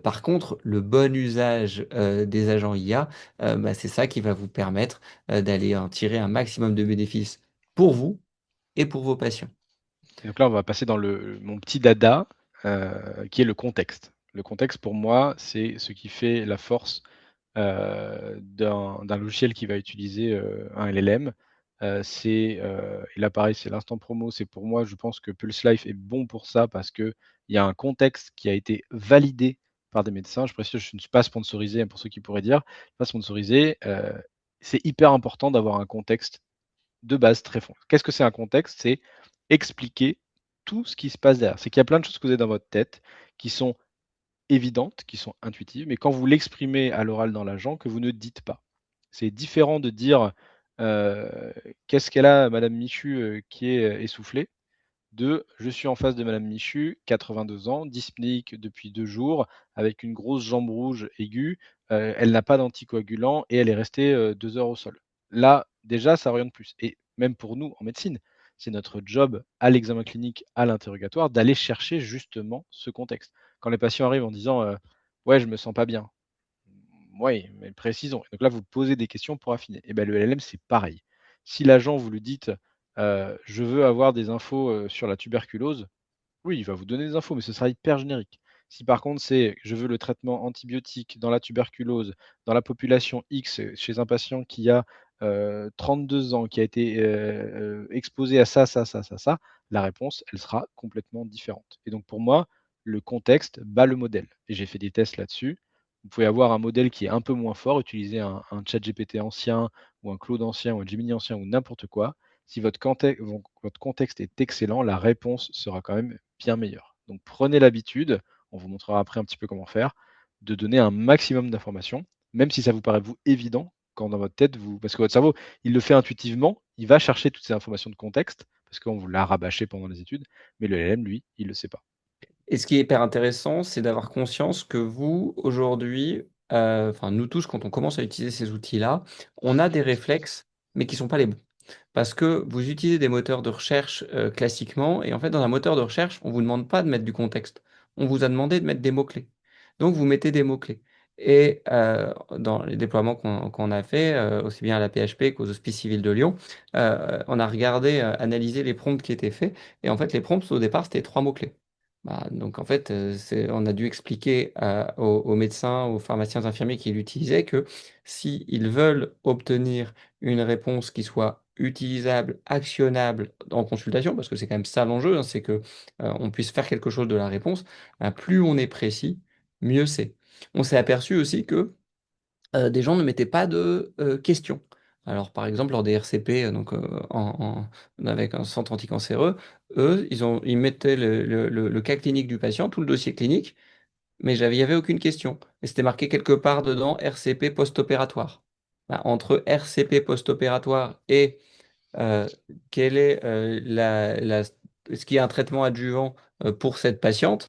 Par contre, le bon usage des agents IA, c'est ça qui va vous permettre d'aller en tirer un maximum de bénéfices pour vous et pour vos patients.
Et donc là, on va passer dans mon petit dada, qui est le contexte. Le contexte, pour moi, c'est ce qui fait la force d'un logiciel qui va utiliser un LLM. Et là, pareil, c'est l'instant promo. C'est pour moi, je pense que Pulse Life est bon pour ça parce qu'il y a un contexte qui a été validé par des médecins. Je précise, je ne suis pas sponsorisé, hein, pour ceux qui pourraient dire, pas sponsorisé. C'est hyper important d'avoir un contexte de base très fond. Qu'est-ce que c'est un contexte? C'est expliquer tout ce qui se passe derrière. C'est qu'il y a plein de choses que vous avez dans votre tête qui sont évidentes, qui sont intuitives, mais quand vous l'exprimez à l'oral dans l'agent, que vous ne dites pas. C'est différent de dire qu'est-ce qu'elle a, Madame Michu, qui est essoufflée, de je suis en face de Madame Michu, 82 ans, dyspnéique depuis 2 jours, avec une grosse jambe rouge aiguë, elle n'a pas d'anticoagulant et elle est restée 2 heures au sol. Là, déjà, ça oriente plus. Et même pour nous, en médecine, c'est notre job à l'examen clinique, à l'interrogatoire, d'aller chercher justement ce contexte. Quand les patients arrivent en disant ouais, je me sens pas bien. Oui, mais précisons. Donc là, vous posez des questions pour affiner. Et ben, le LLM, c'est pareil. Si l'agent, vous lui dites je veux avoir des infos sur la tuberculose, oui, il va vous donner des infos, mais ce sera hyper générique. Si par contre c'est je veux le traitement antibiotique dans la tuberculose, dans la population X, chez un patient qui a 32 ans, qui a été exposé à ça, ça, ça, ça, ça, la réponse, elle sera complètement différente. Et donc pour moi, le contexte bat le modèle. Et j'ai fait des tests là-dessus. Vous pouvez avoir un modèle qui est un peu moins fort, utiliser un chat GPT ancien, ou un Claude ancien, ou un Gemini ancien, ou n'importe quoi. Si votre contexte est excellent, la réponse sera quand même bien meilleure. Donc prenez l'habitude, on vous montrera après un petit peu comment faire, de donner un maximum d'informations, même si ça vous paraît vous évident, quand dans votre tête, parce que votre cerveau, il le fait intuitivement, il va chercher toutes ces informations de contexte, parce qu'on vous l'a rabâché pendant les études, mais le LLM, lui, il ne le sait pas.
Et ce qui est hyper intéressant, c'est d'avoir conscience que vous, aujourd'hui, enfin nous tous, quand on commence à utiliser ces outils-là, on a des réflexes, mais qui ne sont pas les bons. Parce que vous utilisez des moteurs de recherche classiquement, et en fait, dans un moteur de recherche, on ne vous demande pas de mettre du contexte. On vous a demandé de mettre des mots-clés. Donc, vous mettez des mots-clés. Et dans les déploiements qu'on a fait, aussi bien à la PHP qu'aux Hospices civils de Lyon, on a regardé, analysé les prompts qui étaient faits. Et en fait, les prompts, au départ, c'était 3 mots-clés. Donc, en fait, on a dû expliquer aux médecins, aux pharmaciens infirmiers qui l'utilisaient que s'ils veulent obtenir une réponse qui soit utilisable, actionnable en consultation, parce que c'est quand même ça l'enjeu, hein, c'est que on puisse faire quelque chose de la réponse, plus on est précis, mieux c'est. On s'est aperçu aussi que des gens ne mettaient pas de questions. Alors, par exemple, lors des RCP, avec un centre anticancéreux, eux, ils mettaient le cas clinique du patient, tout le dossier clinique, mais il n'y avait aucune question. Et c'était marqué quelque part dedans RCP post-opératoire. Entre RCP post-opératoire et euh, quel est ce qui est un traitement adjuvant pour cette patiente,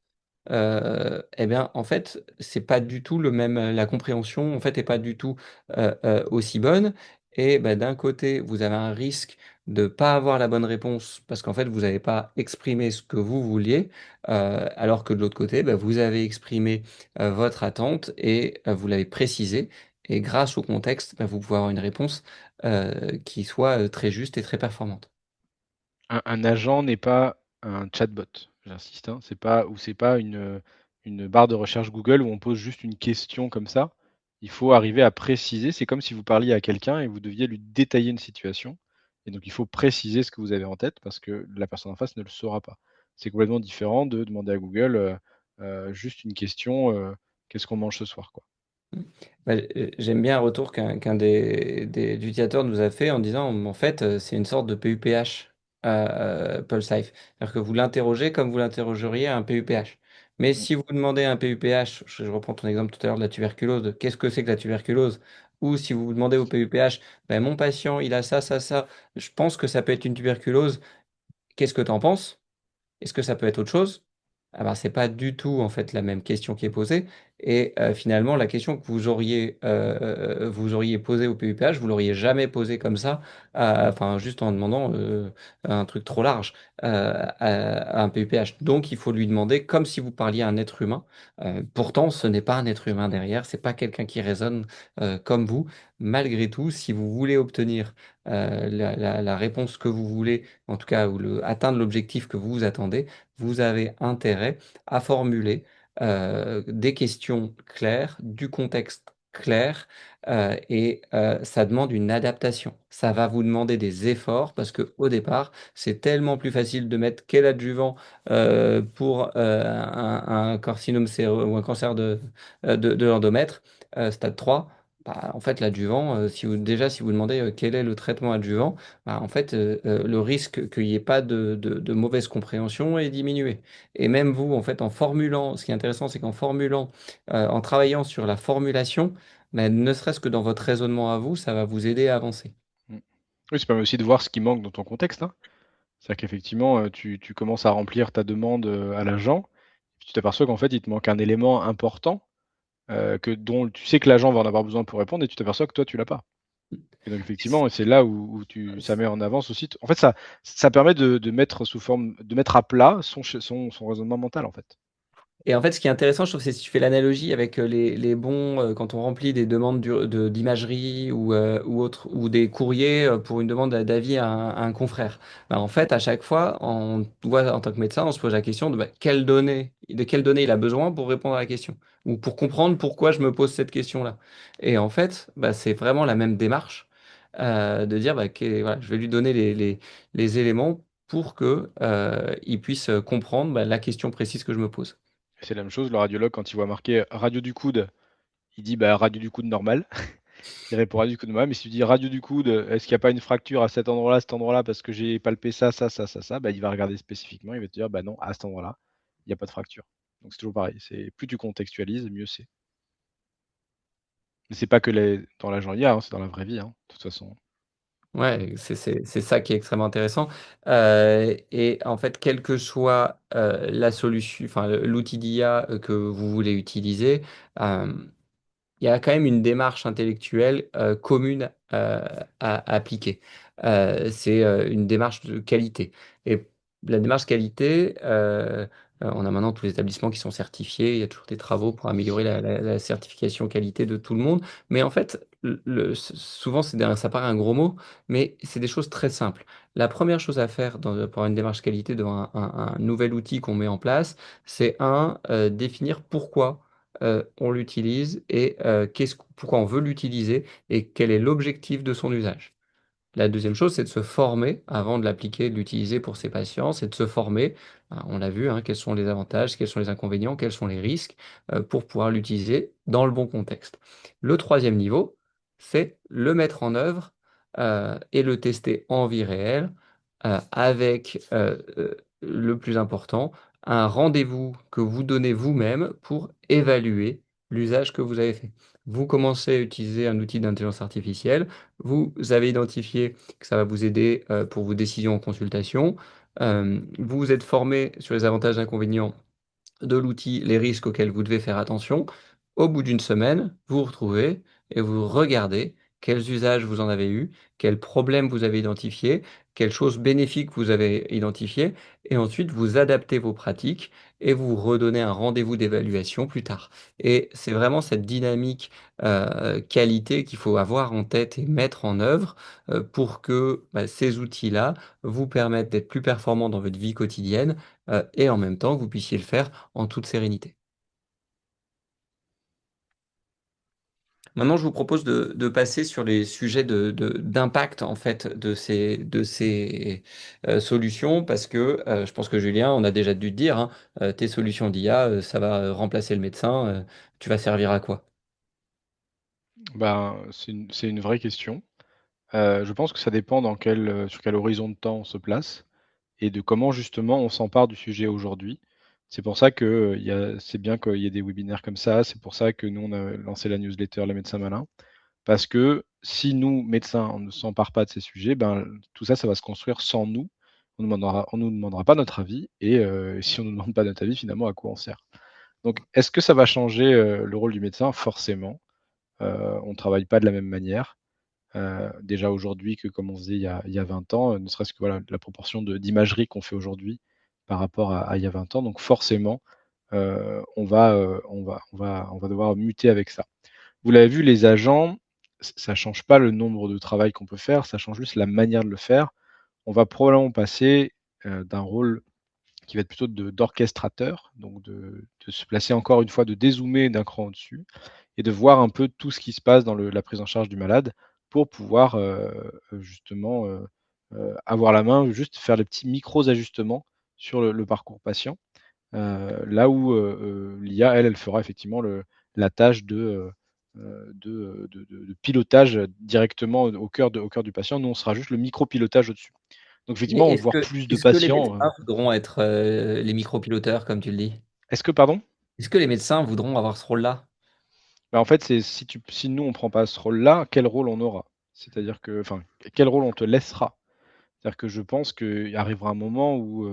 eh bien, en fait, c'est pas du tout le même, la compréhension, en fait, est pas du tout aussi bonne. Et ben, d'un côté, vous avez un risque de ne pas avoir la bonne réponse parce qu'en fait, vous n'avez pas exprimé ce que vous vouliez, alors que de l'autre côté, ben, vous avez exprimé votre attente et vous l'avez précisé. Et grâce au contexte, ben, vous pouvez avoir une réponse qui soit très juste et très performante.
Un agent n'est pas un chatbot, j'insiste, hein. C'est pas une barre de recherche Google où on pose juste une question comme ça. Il faut arriver à préciser. C'est comme si vous parliez à quelqu'un et vous deviez lui détailler une situation. Et donc, il faut préciser ce que vous avez en tête parce que la personne en face ne le saura pas. C'est complètement différent de demander à Google juste une question, qu'est-ce qu'on mange ce soir, quoi.
J'aime bien un retour qu'un des utilisateurs nous a fait en disant, en fait, c'est une sorte de PUPH, PulseSafe. C'est-à-dire que vous l'interrogez comme vous l'interrogeriez à un PUPH. Mais
Mm.
si vous demandez à un PUPH, je reprends ton exemple tout à l'heure de la tuberculose, qu'est-ce que c'est que la tuberculose? Ou si vous demandez au PUPH, ben, mon patient, il a ça, ça, ça, je pense que ça peut être une tuberculose, qu'est-ce que tu en penses? Est-ce que ça peut être autre chose? Ah ben, c'est pas du tout en fait la même question qui est posée. Et finalement, la question que vous auriez posée au PUPH, vous l'auriez jamais posée comme ça, enfin juste en demandant un truc trop large à un PUPH. Donc, il faut lui demander comme si vous parliez à un être humain. Pourtant, ce n'est pas un être humain derrière, c'est pas quelqu'un qui raisonne comme vous. Malgré tout, si vous voulez obtenir la réponse que vous voulez, en tout cas, ou atteindre l'objectif que vous attendez, vous avez intérêt à formuler des questions claires, du contexte clair, et ça demande une adaptation. Ça va vous demander des efforts parce que au départ, c'est tellement plus facile de mettre quel adjuvant pour un carcinome ou un cancer de l'endomètre, stade 3. Bah, en fait, l'adjuvant, si vous demandez quel est le traitement adjuvant, bah, en fait, le risque qu'il n'y ait pas de mauvaise compréhension est diminué. Et même vous, en fait, en formulant, ce qui est intéressant, c'est qu'en formulant, en travaillant sur la formulation, bah, ne serait-ce que dans votre raisonnement à vous, ça va vous aider à avancer.
Mmh. Oui, ça permet aussi de voir ce qui manque dans ton contexte, hein. C'est-à-dire qu'effectivement, tu commences à remplir ta demande, à l'agent, puis tu t'aperçois qu'en fait, il te manque un élément important, dont tu sais que l'agent va en avoir besoin pour répondre et tu t'aperçois que toi, tu l'as pas. Et donc effectivement, c'est là où ça met en avance aussi en fait, ça permet de mettre sous forme de mettre à plat son raisonnement mental, en fait.
Et en fait, ce qui est intéressant, je trouve, c'est si tu fais l'analogie avec les bons, quand on remplit des demandes d'imagerie ou autre, ou des courriers pour une demande d'avis à un confrère. Ben, en fait, à chaque fois, on doit, en tant que médecin, on se pose la question de de quelles données il a besoin pour répondre à la question, ou pour comprendre pourquoi je me pose cette question-là. Et en fait, bah, c'est vraiment la même démarche de dire, bah, voilà, je vais lui donner les éléments pour que il puisse comprendre bah, la question précise que je me pose.
C'est la même chose, le radiologue quand il voit marqué radio du coude, il dit: «Bah, radio du coude normal». Il répond radio du coude normal, mais si tu dis: «Radio du coude, est-ce qu'il y a pas une fracture à cet endroit-là, parce que j'ai palpé ça, ça, ça, ça, ça», bah, il va regarder spécifiquement, il va te dire: «Bah, non, à cet endroit-là, il y a pas de fracture». Donc c'est toujours pareil, c'est plus tu contextualises, mieux c'est. Mais c'est pas que dans l'agent IA, hein, c'est dans la vraie vie, hein, de toute façon.
Ouais, c'est ça qui est extrêmement intéressant. Et en fait, quelle que soit la solution, enfin l'outil d'IA que vous voulez utiliser, euh, il y a quand même une démarche intellectuelle commune à appliquer. C'est une démarche de qualité. Et la démarche qualité, on a maintenant tous les établissements qui sont certifiés. Il y a toujours des travaux pour améliorer la certification qualité de tout le monde. Mais en fait, souvent, ça paraît un gros mot, mais c'est des choses très simples. La première chose à faire pour une démarche qualité devant un nouvel outil qu'on met en place, c'est définir pourquoi on l'utilise et pourquoi on veut l'utiliser et quel est l'objectif de son usage. La deuxième chose, c'est de se former avant de l'appliquer, de l'utiliser pour ses patients, c'est de se former. On l'a vu, hein, quels sont les avantages, quels sont les inconvénients, quels sont les risques pour pouvoir l'utiliser dans le bon contexte. Le troisième niveau, c'est le mettre en œuvre et le tester en vie réelle avec le plus important, un rendez-vous que vous donnez vous-même pour évaluer l'usage que vous avez fait. Vous commencez à utiliser un outil d'intelligence artificielle, vous avez identifié que ça va vous aider pour vos décisions en consultation, vous vous êtes formé sur les avantages et inconvénients de l'outil, les risques auxquels vous devez faire attention. Au bout d'une semaine, vous vous retrouvez et vous regardez quels usages vous en avez eu, quels problèmes vous avez identifiés, quelles choses bénéfiques vous avez identifiées, et ensuite vous adaptez vos pratiques et vous redonnez un rendez-vous d'évaluation plus tard. Et c'est vraiment cette dynamique qualité qu'il faut avoir en tête et mettre en œuvre pour que bah, ces outils-là vous permettent d'être plus performants dans votre vie quotidienne et en même temps que vous puissiez le faire en toute sérénité. Maintenant, je vous propose de passer sur les sujets d'impact en fait de ces solutions parce que je pense que Julien, on a déjà dû te dire, hein, tes solutions d'IA, ça va remplacer le médecin, tu vas servir à quoi?
Ben, c'est une vraie question. Je pense que ça dépend sur quel horizon de temps on se place et de comment justement on s'empare du sujet aujourd'hui. C'est pour ça que, c'est bien qu'il y ait des webinaires comme ça, c'est pour ça que nous on a lancé la newsletter Les Médecins Malins. Parce que si nous, médecins, on ne s'empare pas de ces sujets, ben, tout ça, ça va se construire sans nous. On nous demandera pas notre avis et si on nous demande pas notre avis, finalement, à quoi on sert? Donc est-ce que ça va changer, le rôle du médecin? Forcément, on ne travaille pas de la même manière, déjà aujourd'hui que comme on faisait il y a 20 ans, ne serait-ce que, voilà, la proportion d'imagerie qu'on fait aujourd'hui par rapport à il y a 20 ans. Donc forcément, on va devoir muter avec ça. Vous l'avez vu, les agents, ça change pas le nombre de travail qu'on peut faire, ça change juste la manière de le faire. On va probablement passer, d'un rôle qui va être plutôt d'orchestrateur, donc de se placer encore une fois, de dézoomer d'un cran au-dessus et de voir un peu tout ce qui se passe dans la prise en charge du malade pour pouvoir, justement, avoir la main, juste faire les petits micros ajustements sur le parcours patient. Là où, l'IA, elle fera effectivement la tâche de pilotage directement au cœur du patient. Nous, on sera juste le micro-pilotage au-dessus. Donc
Mais
effectivement, voir plus de
est-ce que les
patients,
médecins voudront être les micropiloteurs, comme tu le dis?
est-ce que pardon?
Est-ce que les médecins voudront avoir ce rôle-là?
Bah, en fait, c'est si nous on prend pas ce rôle-là, quel rôle on aura? C'est-à-dire que enfin, quel rôle on te laissera? C'est-à-dire que je pense qu'il arrivera un moment où,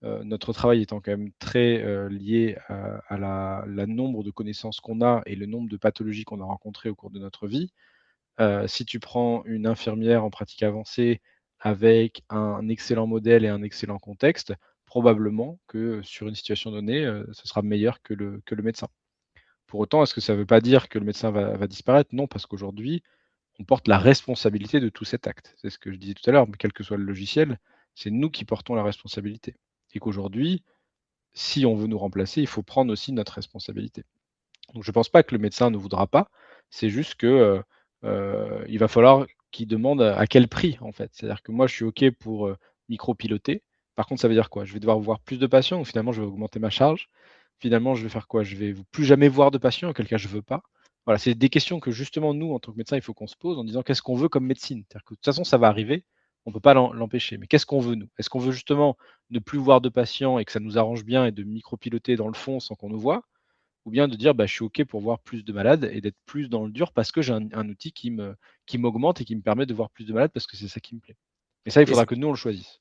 notre travail étant quand même très, lié à la nombre de connaissances qu'on a et le nombre de pathologies qu'on a rencontrées au cours de notre vie, si tu prends une infirmière en pratique avancée avec un excellent modèle et un excellent contexte, probablement que sur une situation donnée, ce sera meilleur que le médecin. Pour autant, est-ce que ça ne veut pas dire que le médecin va disparaître? Non, parce qu'aujourd'hui, on porte la responsabilité de tout cet acte. C'est ce que je disais tout à l'heure, mais quel que soit le logiciel, c'est nous qui portons la responsabilité. Et qu'aujourd'hui, si on veut nous remplacer, il faut prendre aussi notre responsabilité. Donc je ne pense pas que le médecin ne voudra pas, c'est juste que, il va falloir qu'il demande à quel prix, en fait. C'est-à-dire que moi, je suis OK pour, micro-piloter. Par contre, ça veut dire quoi? Je vais devoir voir plus de patients, donc finalement, je vais augmenter ma charge. Finalement, je vais faire quoi? Je vais plus jamais voir de patients, auquel cas je veux pas. Voilà, c'est des questions que justement nous, en tant que médecin, il faut qu'on se pose en disant: «Qu'est-ce qu'on veut comme médecine?» C'est-à-dire que de toute façon, ça va arriver, on ne peut pas l'empêcher. Mais qu'est-ce qu'on veut nous? Est-ce qu'on veut justement ne plus voir de patients et que ça nous arrange bien et de micro-piloter dans le fond sans qu'on nous voie? Ou bien de dire: «Bah, je suis OK pour voir plus de malades et d'être plus dans le dur parce que j'ai un outil qui m'augmente et qui me permet de voir plus de malades parce que c'est ça qui me plaît». Mais ça, il
Et ce
faudra que nous, on le choisisse.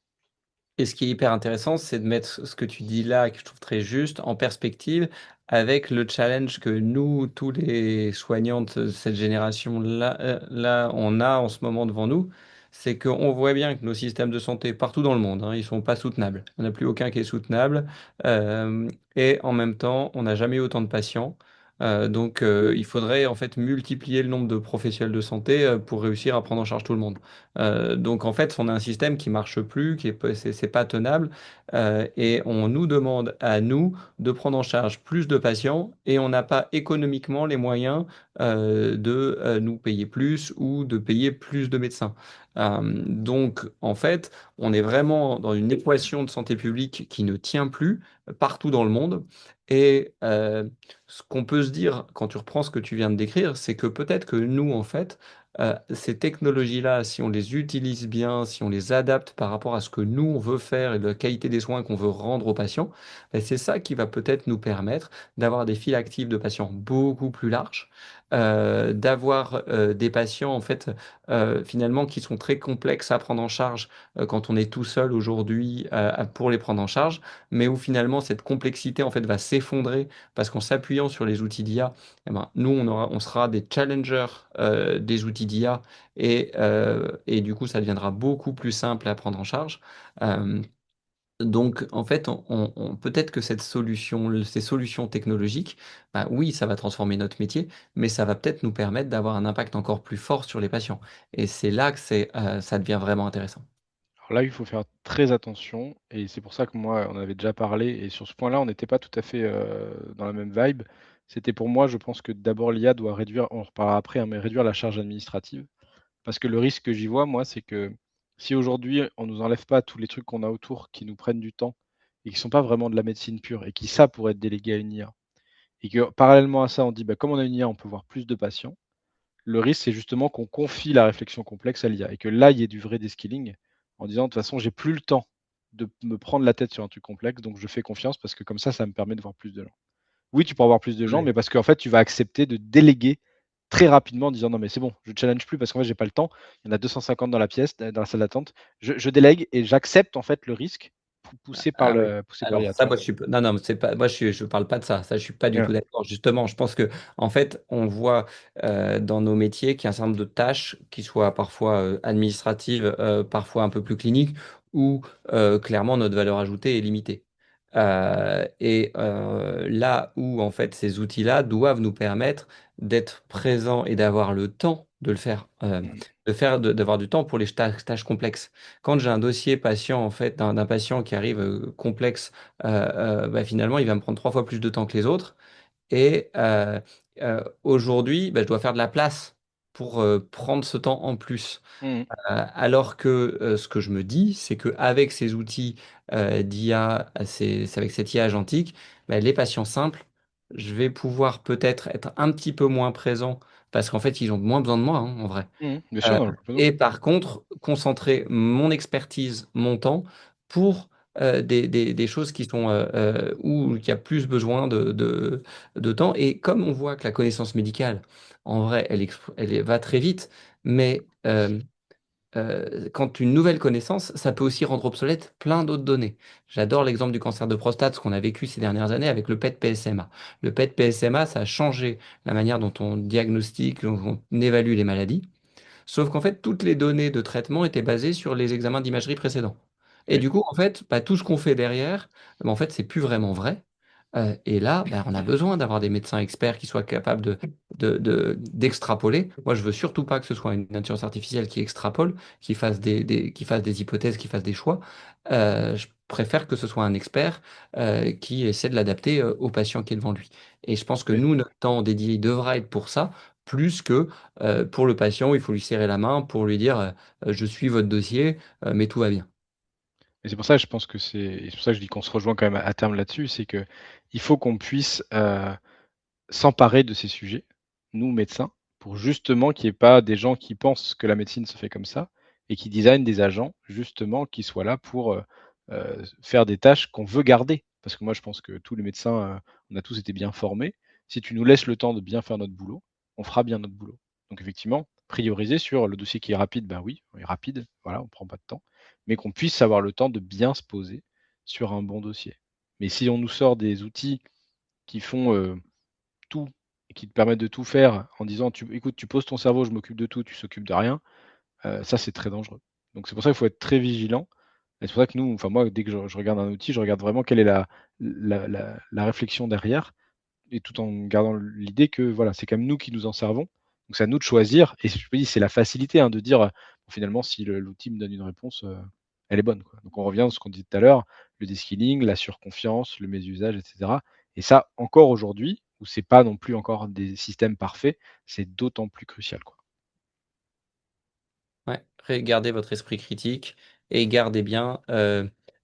et ce qui est hyper intéressant, c'est de mettre ce que tu dis là, que je trouve très juste, en perspective avec le challenge que nous, tous les soignants de cette génération-là, on a en ce moment devant nous. C'est qu'on voit bien que nos systèmes de santé partout dans le monde, hein, ils sont pas soutenables. Il n'y en a plus aucun qui est soutenable. Euh, et en même temps, on n'a jamais eu autant de patients. Donc, il faudrait en fait multiplier le nombre de professionnels de santé pour réussir à prendre en charge tout le monde. Donc en fait, on a un système qui marche plus, c'est pas tenable, et on nous demande à nous de prendre en charge plus de patients et on n'a pas économiquement les moyens de nous payer plus ou de payer plus de médecins. Donc en fait, on est vraiment dans une équation de santé publique qui ne tient plus partout dans le monde. Et ce qu'on peut se dire quand tu reprends ce que tu viens de décrire, c'est que peut-être que nous, en fait, ces technologies-là, si on les utilise bien, si on les adapte par rapport à ce que nous, on veut faire et la qualité des soins qu'on veut rendre aux patients, ben, c'est ça qui va peut-être nous permettre d'avoir des files actives de patients beaucoup plus larges, d'avoir des patients, en fait, finalement, qui sont très complexes à prendre en charge quand on est tout seul aujourd'hui pour les prendre en charge, mais où finalement, cette complexité, en fait, va s'effondrer parce qu'en s'appuyant sur les outils d'IA, eh ben, nous, on sera des challengers des outils d'IA et du coup, ça deviendra beaucoup plus simple à prendre en charge. Euh, donc, en fait, peut-être que ces solutions technologiques, bah oui, ça va transformer notre métier, mais ça va peut-être nous permettre d'avoir un impact encore plus fort sur les patients. Et c'est là que ça devient vraiment intéressant.
Alors là, il faut faire très attention et c'est pour ça que moi, on avait déjà parlé et sur ce point-là, on n'était pas tout à fait, dans la même vibe. C'était pour moi, je pense que d'abord l'IA doit réduire, on en reparlera après, hein, mais réduire la charge administrative. Parce que le risque que j'y vois, moi, c'est que si aujourd'hui, on nous enlève pas tous les trucs qu'on a autour qui nous prennent du temps et qui sont pas vraiment de la médecine pure et qui, ça, pourraient être délégués à une IA et que parallèlement à ça, on dit: «Bah, comme on a une IA, on peut voir plus de patients». Le risque, c'est justement qu'on confie la réflexion complexe à l'IA et que là, il y ait du vrai deskilling en disant: «De toute façon, j'ai plus le temps de me prendre la tête sur un truc complexe, donc je fais confiance parce que comme ça me permet de voir plus de gens». Oui, tu peux avoir plus de gens,
Ouais.
mais parce qu'en fait, tu vas accepter de déléguer très rapidement en disant non mais c'est bon, je challenge plus parce qu'en fait j'ai pas le temps. Il y en a 250 dans la pièce, dans la salle d'attente. Je délègue et j'accepte en fait le risque
Ah oui.
poussé par
Alors
l'IA, tu
ça,
vois.
moi je suis non non, mais c'est pas moi je parle pas de ça. Ça je suis pas du
Ouais.
tout d'accord. Justement, je pense que en fait on voit dans nos métiers qu'il y a un certain nombre de tâches qui soient parfois administratives, parfois un peu plus cliniques, où clairement notre valeur ajoutée est limitée. Là où en fait ces outils-là doivent nous permettre d'être présents et d'avoir le temps de le faire,
Mm.
d'avoir du temps pour les tâches complexes. Quand j'ai un dossier patient, en fait, d'un patient qui arrive complexe, bah, finalement, il va me prendre 3 fois plus de temps que les autres. Aujourd'hui, bah, je dois faire de la place pour prendre ce temps en plus.
Mm.
Alors que ce que je me dis, c'est qu'avec ces outils d'IA, c'est avec cette IA agentique, bah, les patients simples, je vais pouvoir peut-être être un petit peu moins présent parce qu'en fait, ils ont moins besoin de moi, hein, en vrai.
Bien sûr,
Euh,
non, complètement.
et par contre, concentrer mon expertise, mon temps pour des choses qui sont où il y a plus besoin de temps. Et comme on voit que la connaissance médicale, en vrai, va très vite, mais quand une nouvelle connaissance, ça peut aussi rendre obsolète plein d'autres données. J'adore l'exemple du cancer de prostate, ce qu'on a vécu ces dernières années avec le PET-PSMA. Le PET-PSMA, ça a changé la manière dont on diagnostique, dont on évalue les maladies. Sauf qu'en fait, toutes les données de traitement étaient basées sur les examens d'imagerie précédents. Et
Oui.
du coup, en fait, bah, tout ce qu'on fait derrière, en fait, c'est plus vraiment vrai. Et là, bah, on a besoin d'avoir des médecins experts qui soient capables d'extrapoler. Moi, je veux surtout pas que ce soit une intelligence artificielle qui extrapole, qui fasse des hypothèses, qui fasse des choix. Je préfère que ce soit un expert qui essaie de l'adapter au patient qui est devant lui. Et je pense que
Oui.
nous, notre temps dédié il devra être pour ça, plus que pour le patient, il faut lui serrer la main pour lui dire je suis votre dossier, mais tout va bien.
Et c'est pour ça que je pense que c'est pour ça que je dis qu'on se rejoint quand même à terme là-dessus, c'est que il faut qu'on puisse s'emparer de ces sujets, nous médecins, pour justement qu'il n'y ait pas des gens qui pensent que la médecine se fait comme ça et qui designent des agents justement qui soient là pour faire des tâches qu'on veut garder. Parce que moi, je pense que tous les médecins, on a tous été bien formés. Si tu nous laisses le temps de bien faire notre boulot, on fera bien notre boulot. Donc effectivement, prioriser sur le dossier qui est rapide, ben oui, on est rapide, voilà, on prend pas de temps, mais qu'on puisse avoir le temps de bien se poser sur un bon dossier. Mais si on nous sort des outils qui font tout et qui te permettent de tout faire en disant: «Tu écoute, tu poses ton cerveau, je m'occupe de tout, tu s'occupes de rien», ça, c'est très dangereux. Donc c'est pour ça qu'il faut être très vigilant et c'est pour ça que nous, enfin moi, dès que je regarde un outil, je regarde vraiment quelle est la réflexion derrière et tout en gardant l'idée que, voilà, c'est quand même nous qui nous en servons. Donc c'est à nous de choisir et je me dis, c'est la facilité, hein, de dire, bon, finalement, si l'outil me donne une réponse, elle est bonne, quoi. Donc on revient à ce qu'on disait tout à l'heure, le deskilling, la surconfiance, le mésusage et cetera et ça, encore aujourd'hui, où c'est pas non plus encore des systèmes parfaits, c'est d'autant plus crucial, quoi.
Ouais, gardez votre esprit critique et gardez bien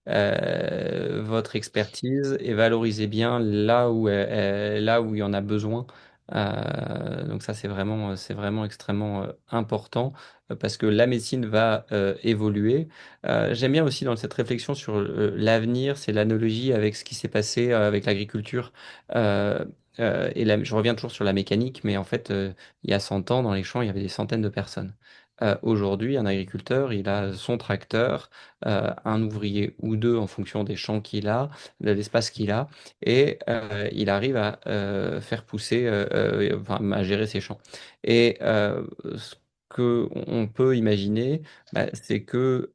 votre expertise et valorisez bien là où il y en a besoin. Donc ça, c'est vraiment extrêmement important parce que la médecine va évoluer. J'aime bien aussi dans cette réflexion sur l'avenir, c'est l'analogie avec ce qui s'est passé avec l'agriculture. Euh, je reviens toujours sur la mécanique, mais en fait, il y a 100 ans, dans les champs, il y avait des centaines de personnes. Aujourd'hui, un agriculteur, il a son tracteur, un ouvrier ou deux en fonction des champs qu'il a, de l'espace qu'il a, et il arrive à faire pousser, enfin, à gérer ses champs. Et ce qu'on peut imaginer, bah, c'est que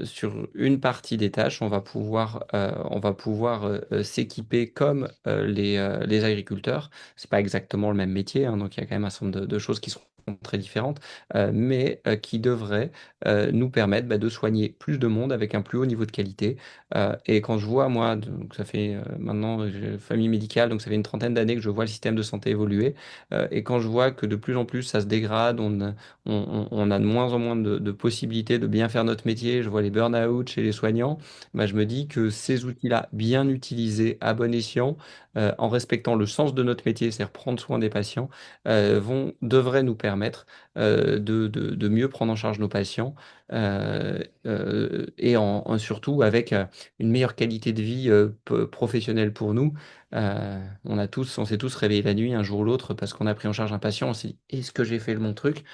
sur une partie des tâches, on va pouvoir s'équiper comme les agriculteurs. C'est pas exactement le même métier, hein, donc il y a quand même un certain nombre de choses qui sont très différentes, mais qui devraient nous permettre bah, de soigner plus de monde avec un plus haut niveau de qualité. Et quand je vois, moi, donc ça fait maintenant, j'ai famille médicale, donc ça fait une trentaine d'années que je vois le système de santé évoluer, et quand je vois que de plus en plus ça se dégrade, on a de moins en moins de possibilités de bien faire notre métier, je vois les burn-out chez les soignants, bah, je me dis que ces outils-là, bien utilisés à bon escient, en respectant le sens de notre métier, c'est-à-dire prendre soin des patients, devraient nous permettre permettre de mieux prendre en charge nos patients et surtout avec une meilleure qualité de vie professionnelle pour nous. On s'est tous réveillés la nuit un jour ou l'autre parce qu'on a pris en charge un patient. On s'est dit, est-ce que j'ai fait le bon truc?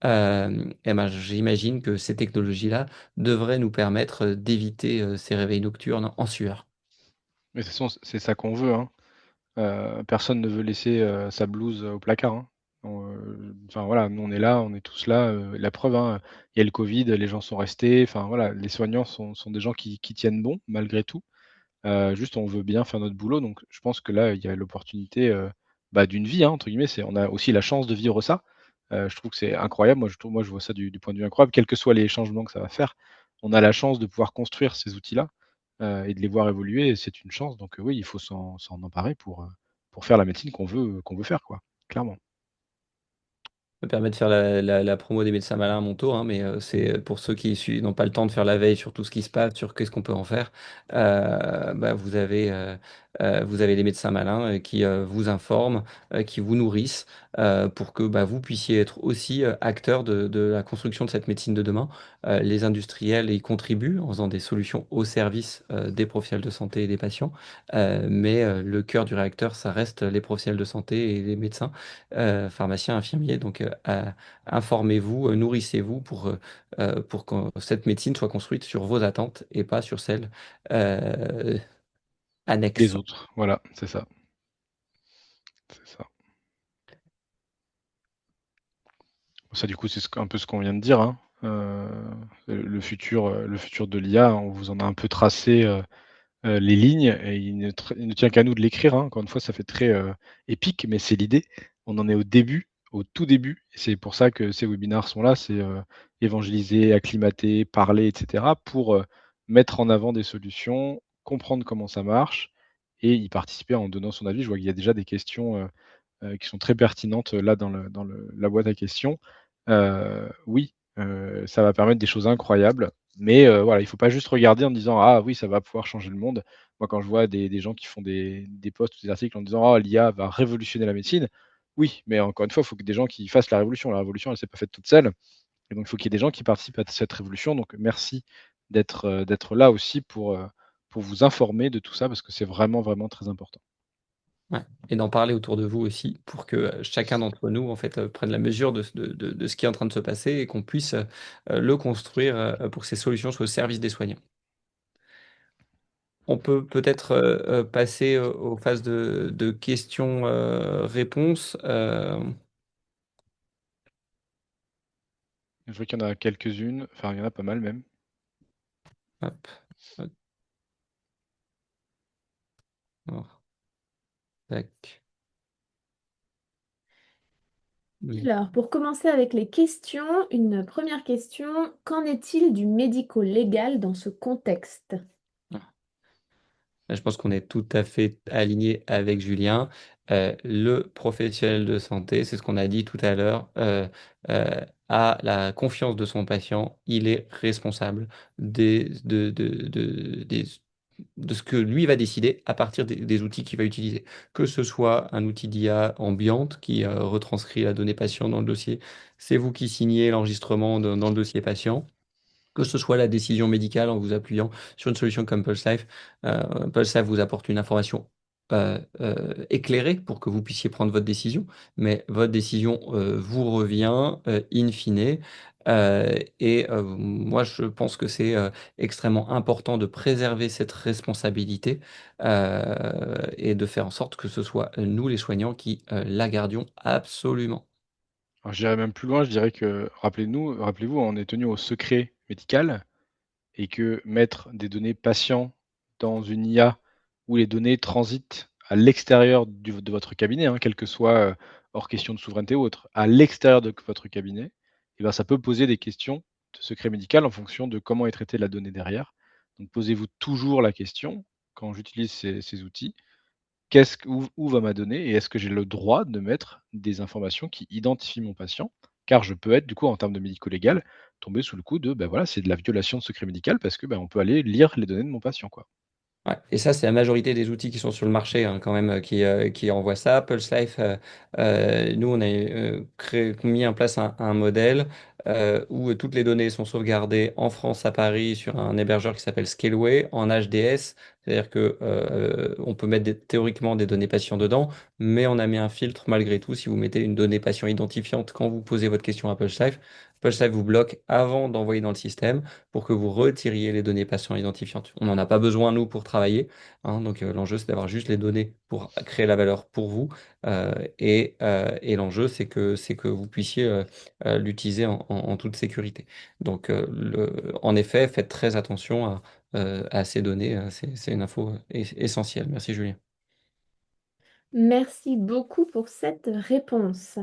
Eh ben, j'imagine que ces technologies-là devraient nous permettre d'éviter ces réveils nocturnes en sueur.
Mais de toute façon, c'est ça qu'on veut, hein. Personne ne veut laisser, sa blouse au placard, hein. Enfin voilà, nous on est là, on est tous là, la preuve, hein, il y a le covid, les gens sont restés, enfin voilà, les soignants sont des gens qui tiennent bon malgré tout. Juste on veut bien faire notre boulot, donc je pense que là, il y a l'opportunité, bah, «d'une vie», hein, entre guillemets. C'est on a aussi la chance de vivre ça. Je trouve que c'est incroyable. Moi je vois ça du point de vue incroyable, quels que soient les changements que ça va faire. On a la chance de pouvoir construire ces outils-là, et de les voir évoluer et c'est une chance donc oui, il faut s'en emparer pour faire la médecine qu'on veut faire quoi, clairement.
Me permet de faire la promo des médecins malins à mon tour, hein, mais c'est pour ceux qui n'ont pas le temps de faire la veille sur tout ce qui se passe, sur qu'est-ce qu'on peut en faire. Bah, vous avez les médecins malins qui vous informent, qui vous nourrissent pour que bah, vous puissiez être aussi acteurs de la construction de cette médecine de demain. Les industriels y contribuent en faisant des solutions au service des professionnels de santé et des patients, mais le cœur du réacteur, ça reste les professionnels de santé et les médecins pharmacien, infirmier. Donc, informez-vous, nourrissez-vous pour que cette médecine soit construite sur vos attentes et pas sur celles euh,
Les
annexes.
autres, voilà, c'est ça, c'est ça. Ça du coup, c'est un peu ce qu'on vient de dire, hein. Le futur de l'IA, on vous en a un peu tracé, les lignes et il ne tient qu'à nous de l'écrire, hein. Encore une fois, ça fait très, épique, mais c'est l'idée. On en est au début, au tout début et c'est pour ça que ces webinars sont là. C'est, évangéliser, acclimater, parler et cetera pour, mettre en avant des solutions, comprendre comment ça marche et y participer en donnant son avis. Je vois qu'il y a déjà des questions, qui sont très pertinentes, là dans la boîte à questions. Oui, ça va permettre des choses incroyables, mais voilà, il faut pas juste regarder en disant: «Ah oui, ça va pouvoir changer le monde». Moi, quand je vois des gens qui font des posts ou des articles en disant: «Oh l'IA va révolutionner la médecine». Oui, mais encore une fois, il faut que des gens qui fassent la révolution. La révolution, elle s'est pas faite toute seule et donc il faut qu'il y ait des gens qui participent à cette révolution. Donc merci d'être là aussi pour vous informer de tout ça parce que c'est vraiment, vraiment très important.
Ouais. Et d'en parler autour de vous aussi pour que chacun d'entre nous en fait prenne la mesure de ce qui est en train de se passer et qu'on puisse le construire pour que ces solutions soient au service des soignants. On peut peut-être passer aux phases de questions-réponses.
Je vois qu'il y en a quelques-unes, enfin il y en a pas mal même.
Hop, hop, alors, tac. Oui.
Alors, pour commencer avec les questions, une première question, qu'en est-il du médico-légal dans ce contexte?
Je pense qu'on est tout à fait aligné avec Julien. Le professionnel de santé, c'est ce qu'on a dit tout à l'heure, a la confiance de son patient. Il est responsable de ce que lui va décider à partir des outils qu'il va utiliser. Que ce soit un outil d'IA ambiante qui retranscrit la donnée patient dans le dossier, c'est vous qui signez l'enregistrement dans le dossier patient, que ce soit la décision médicale en vous appuyant sur une solution comme Pulse Life. Pulse Life vous apporte une information éclairée pour que vous puissiez prendre votre décision, mais votre décision vous revient in fine. Moi, je pense que c'est extrêmement important de préserver cette responsabilité et de faire en sorte que ce soit nous, les soignants, qui la gardions absolument.
Alors j'irais même plus loin, je dirais que rappelez-vous, on est tenu au secret médical et que mettre des données patients dans une IA où les données transitent à l'extérieur de votre cabinet, hein, quel que soit, hors question de souveraineté ou autre, à l'extérieur de votre cabinet et ben, ça peut poser des questions de secret médical en fonction de comment est traitée la donnée derrière. Donc posez-vous toujours la question, quand j'utilise ces outils: Qu'est-ce que où va ma donnée et est-ce que j'ai le droit de mettre des informations qui identifient mon patient? Car je peux être du coup en termes de médico-légal, tomber sous le coup de, bah, voilà, c'est de la violation de secret médical parce que, bah, on peut aller lire les données de mon patient, quoi.
Ouais. Et ça, c'est la majorité des outils qui sont sur le marché hein, quand même qui envoient ça. Pulse Life, nous, on a mis en place un modèle où toutes les données sont sauvegardées en France, à Paris, sur un hébergeur qui s'appelle Scaleway en HDS. C'est-à-dire que on peut mettre théoriquement des données patients dedans, mais on a mis un filtre malgré tout. Si vous mettez une donnée patient identifiante quand vous posez votre question à Pulse Life vous bloque avant d'envoyer dans le système pour que vous retiriez les données patients identifiantes. On n'en a pas besoin, nous, pour travailler. Hein, donc, l'enjeu, c'est d'avoir juste les données pour créer la valeur pour vous. Et l'enjeu, c'est que vous puissiez l'utiliser en toute sécurité. Donc, en effet, faites très attention à ces données. C'est une info essentielle. Merci, Julien.
Merci beaucoup pour cette réponse.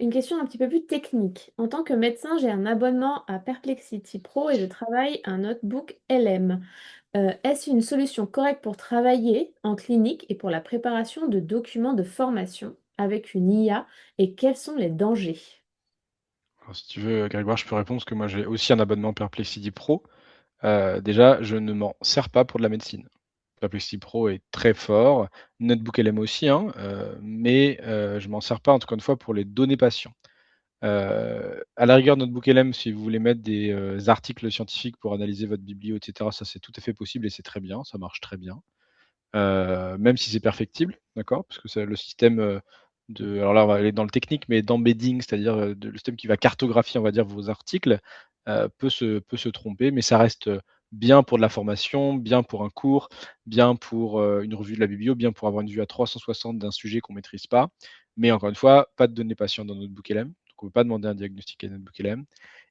Une question un petit peu plus technique. En tant que médecin, j'ai un abonnement à Perplexity Pro et je travaille un notebook LM. Est-ce une solution correcte pour travailler en clinique et pour la préparation de documents de formation avec une IA et quels sont les dangers?
Alors, si tu veux, Grégoire, je peux répondre parce que moi j'ai aussi un abonnement Perplexity Pro. Déjà, je ne m'en sers pas pour de la médecine. Perplexity Pro est très fort, Notebook LM aussi, hein, mais je m'en sers pas, en tout cas une fois, pour les données patients. À la rigueur, Notebook LM, si vous voulez mettre des, articles scientifiques pour analyser votre biblio et cetera, ça c'est tout à fait possible et c'est très bien, ça marche très bien. Même si c'est perfectible, d'accord? Parce que c'est le système, alors là, on va aller dans le technique, mais d'embedding, c'est-à-dire, le système qui va cartographier, on va dire, vos articles, peut se tromper, mais ça reste, bien pour de la formation, bien pour un cours, bien pour, une revue de la biblio, bien pour avoir une vue à 360 d'un sujet qu'on maîtrise pas. Mais encore une fois, pas de données patientes dans Notebook LM, donc on ne peut pas demander un diagnostic à Notebook LM.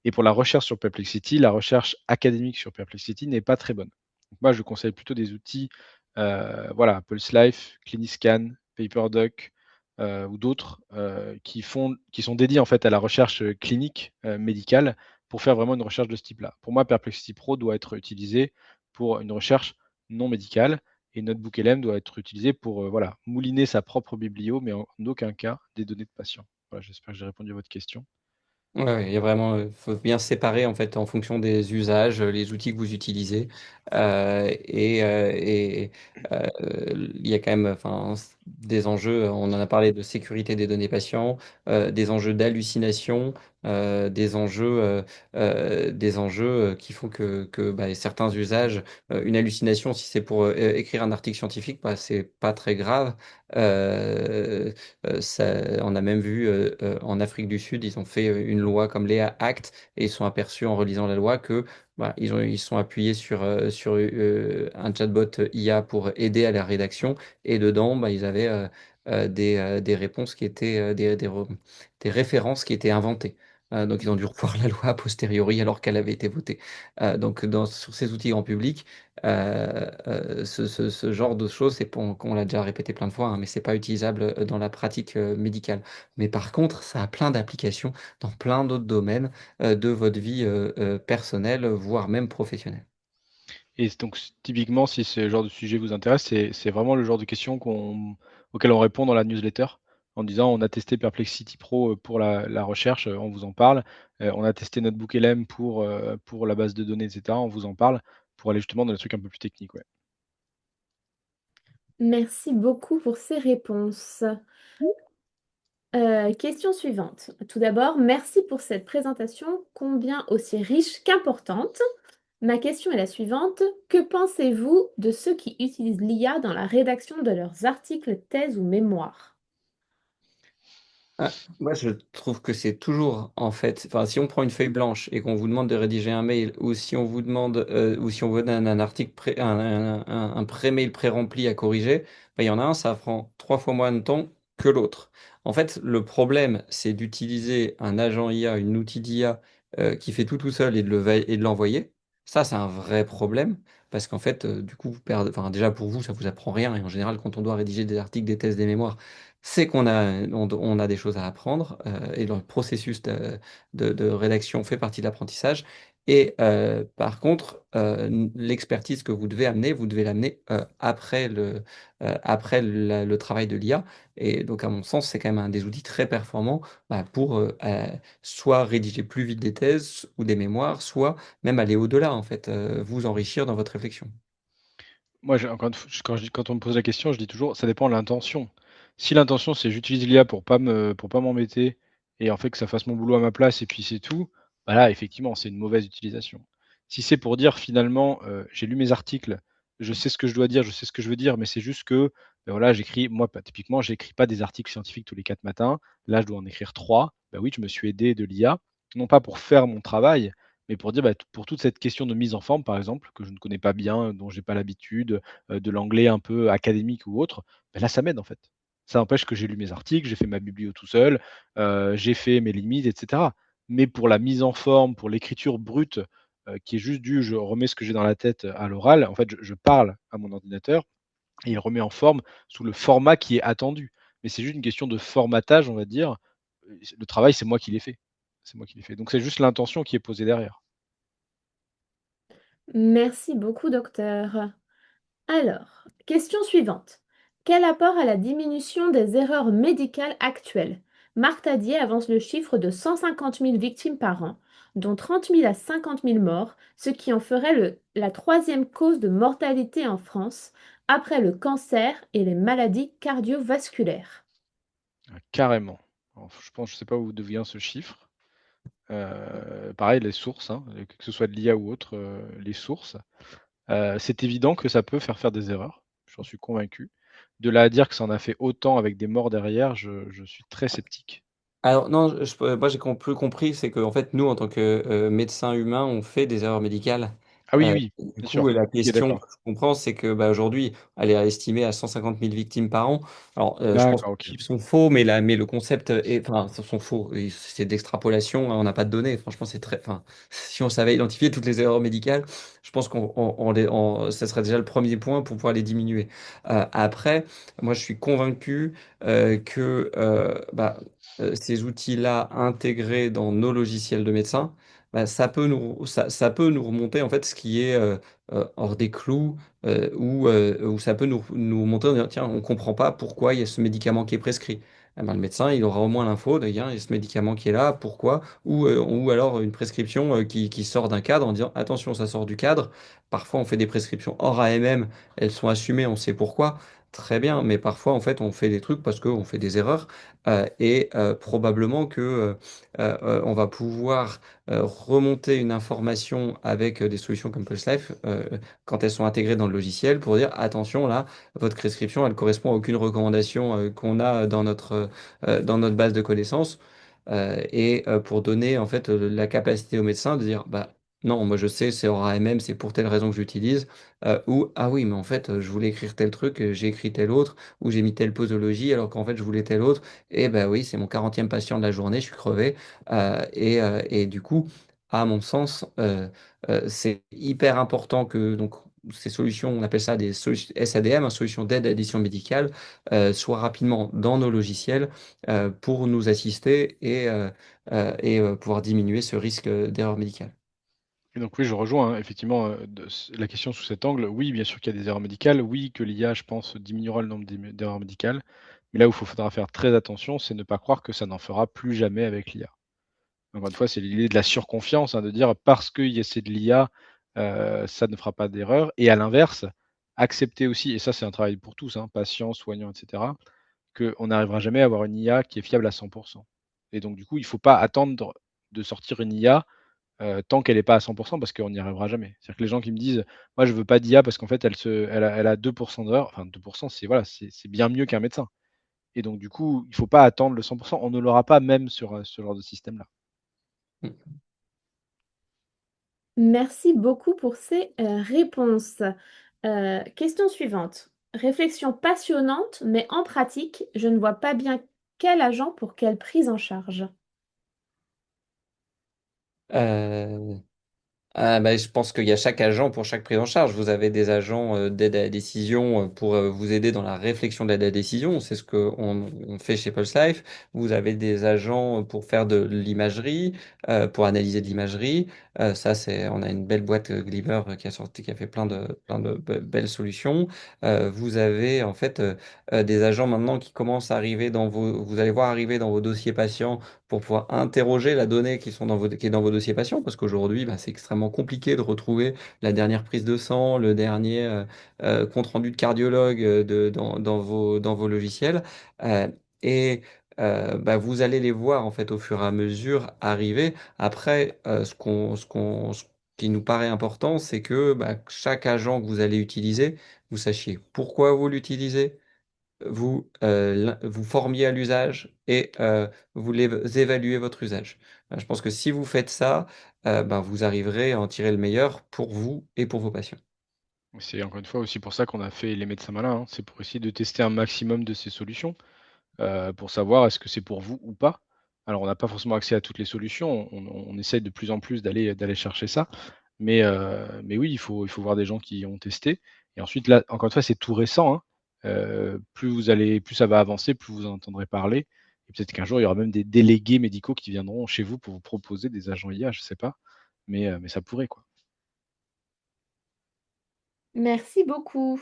Et pour la recherche sur Perplexity, la recherche académique sur Perplexity n'est pas très bonne. Donc moi, je conseille plutôt des outils voilà, Pulse Life, Cliniscan, PaperDoc, ou d'autres, qui sont dédiés en fait à la recherche, clinique, médicale pour faire vraiment une recherche de ce type-là. Pour moi, Perplexity Pro doit être utilisé pour une recherche non médicale et Notebook LM doit être utilisé pour, voilà, mouliner sa propre biblio, mais en aucun cas des données de patients. Voilà, j'espère que j'ai répondu à votre question.
Ouais, ouais, il y a vraiment, faut bien séparer en fait en fonction des usages, les outils que vous utilisez. Il y a quand même, enfin, des enjeux. On en a parlé de sécurité des données patients, des enjeux d'hallucination, des enjeux qui font que bah, certains usages, une hallucination, si c'est pour écrire un article scientifique, bah, c'est pas très grave. Euh, on a même vu en Afrique du Sud, ils ont fait une loi comme l'EA Act et ils sont aperçus en relisant la loi que voilà, ils sont appuyés sur un chatbot IA pour aider à la rédaction et dedans, bah, ils avaient des réponses qui étaient des références qui étaient inventées. Donc ils ont dû revoir la loi a posteriori alors qu'elle avait été votée. Donc sur ces outils grand public, ce genre de choses, c'est pour, on l'a déjà répété plein de fois, hein, mais c'est pas utilisable dans la pratique médicale. Mais par contre, ça a plein d'applications dans plein d'autres domaines de votre vie personnelle, voire même professionnelle.
Et donc typiquement, si ce genre de sujet vous intéresse, c'est vraiment le genre de questions auxquelles on répond dans la newsletter, en disant: «On a testé Perplexity Pro, pour la recherche, on vous en parle. On a testé Notebook LM pour la base de données et cetera, on vous en parle», pour aller justement dans les trucs un peu plus techniques, ouais.
Merci beaucoup pour ces réponses. Question suivante. Tout d'abord, merci pour cette présentation combien aussi riche qu'importante. Ma question est la suivante. Que pensez-vous de ceux qui utilisent l'IA dans la rédaction de leurs articles, thèses ou mémoires?
Ah, moi, je trouve que c'est toujours, en fait, enfin, si on prend une feuille blanche et qu'on vous demande de rédiger un mail, ou si on vous demande, ou si on vous donne un article, un pré-mail pré-rempli à corriger, ben, il y en a un, ça prend 3 fois moins de temps que l'autre. En fait, le problème, c'est d'utiliser un agent IA, une outil d'IA qui fait tout seul et et de l'envoyer. Ça, c'est un vrai problème. Parce qu'en fait, du coup, vous perdez, enfin, déjà pour vous, ça vous apprend rien. Et en général, quand on doit rédiger des articles, des thèses, des mémoires, c'est on a des choses à apprendre et le processus de rédaction fait partie de l'apprentissage. Et par contre, l'expertise que vous devez amener, vous devez l'amener après le travail de l'IA. Et donc, à mon sens, c'est quand même un des outils très performants bah, pour soit rédiger plus vite des thèses ou des mémoires, soit même aller au-delà, en fait, vous enrichir dans votre réflexion.
Moi, encore une fois, quand on me pose la question, je dis toujours, ça dépend de l'intention. Si l'intention, c'est j'utilise l'IA pour pas m'embêter et en fait que ça fasse mon boulot à ma place et puis c'est tout, bah là, effectivement, c'est une mauvaise utilisation. Si c'est pour dire finalement, j'ai lu mes articles, je sais ce que je dois dire, je sais ce que je veux dire, mais c'est juste que, voilà, j'écris moi, pas typiquement, j'écris pas des articles scientifiques tous les 4 matins. Là, je dois en écrire 3. Bah oui, je me suis aidé de l'IA, non pas pour faire mon travail, mais pour dire, bah, pour toute cette question de mise en forme, par exemple, que je ne connais pas bien, dont j'ai pas l'habitude, de l'anglais un peu académique ou autre, bah, là, ça m'aide, en fait. Ça n'empêche que j'ai lu mes articles, j'ai fait ma biblio tout seul, j'ai fait mes limites et cetera. Mais pour la mise en forme, pour l'écriture brute, qui est juste due, je remets ce que j'ai dans la tête, à l'oral, en fait, je parle à mon ordinateur et il remet en forme sous le format qui est attendu. Mais c'est juste une question de formatage, on va dire. Le travail, c'est moi qui l'ai fait. C'est moi qui l'ai fait. Donc c'est juste l'intention qui est posée derrière.
Merci beaucoup, docteur. Alors, question suivante. Quel apport à la diminution des erreurs médicales actuelles? Marc Tadier avance le chiffre de 150 000 victimes par an, dont 30 000 à 50 000 morts, ce qui en ferait la troisième cause de mortalité en France, après le cancer et les maladies cardiovasculaires.
Ah, carrément. Alors, je sais pas d'où vient ce chiffre. Pareil, les sources, hein, que ce soit de l'IA ou autre, les sources. C'est évident que ça peut faire des erreurs, j'en suis convaincu. De là à dire que ça en a fait autant avec des morts derrière, je suis très sceptique.
Alors non, moi j'ai plus compris, c'est qu'en fait nous en tant que médecins humains, on fait des erreurs médicales.
Ah oui, oui,
Du
bien
coup,
sûr.
la
OK,
question
d'accord.
que je comprends, c'est que bah, aujourd'hui, elle est estimée à 150 000 victimes par an. Alors, je pense que
D'accord,
les
OK.
chiffres sont faux, mais le concept est, enfin, ils sont faux. Et c'est d'extrapolation, hein, on n'a pas de données. Franchement, c'est très, enfin, si on savait identifier toutes les erreurs médicales, je pense ça serait déjà le premier point pour pouvoir les diminuer. Après, moi, je suis convaincu que ces outils-là intégrés dans nos logiciels de médecins, bah, ça peut nous remonter en fait ce qui est hors des clous, ou ça peut nous remonter en disant, tiens, on ne comprend pas pourquoi il y a ce médicament qui est prescrit. Eh ben, le médecin, il aura au moins l'info, d'ailleurs, il y a ce médicament qui est là, pourquoi, ou alors une prescription qui sort d'un cadre en disant, attention, ça sort du cadre. Parfois, on fait des prescriptions hors AMM, elles sont assumées, on sait pourquoi. Très bien, mais parfois en fait on fait des trucs parce qu'on fait des erreurs et probablement que on va pouvoir remonter une information avec des solutions comme Pulse Life quand elles sont intégrées dans le logiciel pour dire attention là, votre prescription elle correspond à aucune recommandation qu'on a dans notre base de connaissances et pour donner en fait la capacité au médecin de dire bah non, moi je sais, c'est hors AMM, c'est pour telle raison que j'utilise, ou ah oui, mais en fait je voulais écrire tel truc, j'ai écrit tel autre, ou j'ai mis telle posologie alors qu'en fait je voulais tel autre, et bah oui, c'est mon 40e patient de la journée, je suis crevé, et du coup, à mon sens, c'est hyper important que donc ces solutions, on appelle ça des solutions SADM, hein, solutions d'aide à l'édition médicale, soient rapidement dans nos logiciels pour nous assister et pouvoir diminuer ce risque d'erreur médicale.
Et donc oui, je rejoins, hein, effectivement, la question sous cet angle. Oui, bien sûr qu'il y a des erreurs médicales. Oui, que l'IA, je pense, diminuera le nombre d'erreurs médicales. Mais là où il faudra faire très attention, c'est ne pas croire que ça n'en fera plus jamais avec l'IA. Encore une fois, c'est l'idée de la surconfiance, hein, de dire parce qu'il y a c'est de l'IA, ça ne fera pas d'erreur. Et à l'inverse, accepter aussi, et ça c'est un travail pour tous, hein, patients, soignants, et cetera, qu'on n'arrivera jamais à avoir une IA qui est fiable à 100. Et donc du coup, il ne faut pas attendre de sortir une IA, tant qu'elle est pas à 100 parce qu'on n'y arrivera jamais. C'est-à-dire que les gens qui me disent: «Moi je veux pas d'IA parce qu'en fait elle a 2 d'erreur», enfin 2, c'est voilà, c'est bien mieux qu'un médecin. Et donc du coup, il faut pas attendre le 100. On ne l'aura pas même sur, ce genre de système-là.
Merci beaucoup pour ces réponses. Question suivante. Réflexion passionnante, mais en pratique, je ne vois pas bien quel agent pour quelle prise en charge.
Euh, je pense qu'il y a chaque agent pour chaque prise en charge. Vous avez des agents d'aide à la décision pour vous aider dans la réflexion de l'aide à la décision. C'est ce qu'on on fait chez Pulse Life. Vous avez des agents pour faire de l'imagerie, pour analyser de l'imagerie. On a une belle boîte Gliver qui a fait plein de belles solutions. Vous avez en fait des agents maintenant qui commencent à arriver vous allez voir arriver dans vos dossiers patients pour pouvoir interroger la donnée qui est dans vos dossiers patients parce qu'aujourd'hui, bah, c'est extrêmement extrêmement compliqué de retrouver la dernière prise de sang, le dernier compte-rendu de cardiologue dans vos logiciels. Euh, et bah, vous allez les voir en fait au fur et à mesure arriver. Après, ce qui nous paraît important, c'est que bah, chaque agent que vous allez utiliser, vous sachiez pourquoi vous l'utilisez, vous formiez à l'usage et évaluez votre usage. Je pense que si vous faites ça, ben, vous arriverez à en tirer le meilleur pour vous et pour vos patients.
C'est encore une fois aussi pour ça qu'on a fait les médecins malins, hein. C'est pour essayer de tester un maximum de ces solutions, pour savoir est-ce que c'est pour vous ou pas. Alors on n'a pas forcément accès à toutes les solutions, on essaie de plus en plus d'aller chercher ça, mais oui, il faut voir des gens qui ont testé et ensuite là, encore une fois, c'est tout récent, hein. Plus ça va avancer, plus vous en entendrez parler et peut-être qu'un jour, il y aura même des délégués médicaux qui viendront chez vous pour vous proposer des agents IA, je sais pas, mais ça pourrait, quoi.
Merci beaucoup.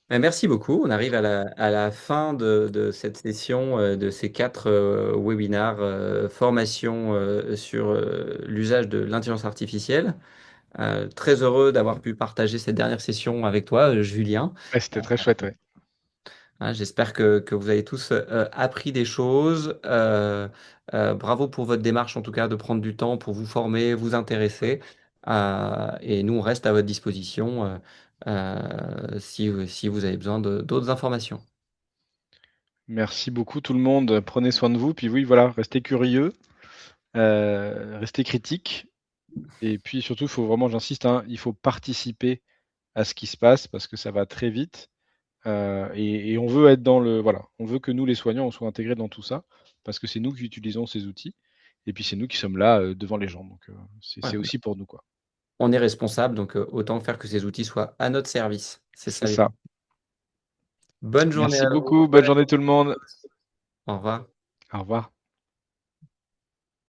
Merci beaucoup. On arrive à la fin de cette session, de ces 4 webinaires formation sur l'usage de l'intelligence artificielle. Très heureux d'avoir pu partager cette dernière session avec toi, Julien.
Ouais, c'était très chouette, ouais.
Hein, j'espère que vous avez tous appris des choses. Bravo pour votre démarche, en tout cas, de prendre du temps pour vous former, vous intéresser. Et nous, on reste à votre disposition si vous avez besoin d'autres informations.
Merci beaucoup tout le monde. Prenez soin de vous. Puis oui, voilà, restez curieux, restez critiques. Et puis surtout, il faut vraiment, j'insiste, hein, il faut participer à ce qui se passe parce que ça va très vite. Et on veut être dans le, voilà, on veut que nous, les soignants, on soit intégrés dans tout ça parce que c'est nous qui utilisons ces outils. Et puis c'est nous qui sommes là devant les gens. Donc c'est
Voilà.
aussi pour nous, quoi.
On est responsable, donc autant faire que ces outils soient à notre service. C'est
C'est
ça.
ça.
Bonne journée
Merci
à vous.
beaucoup. Bonne journée tout le monde.
Au revoir.
Au revoir.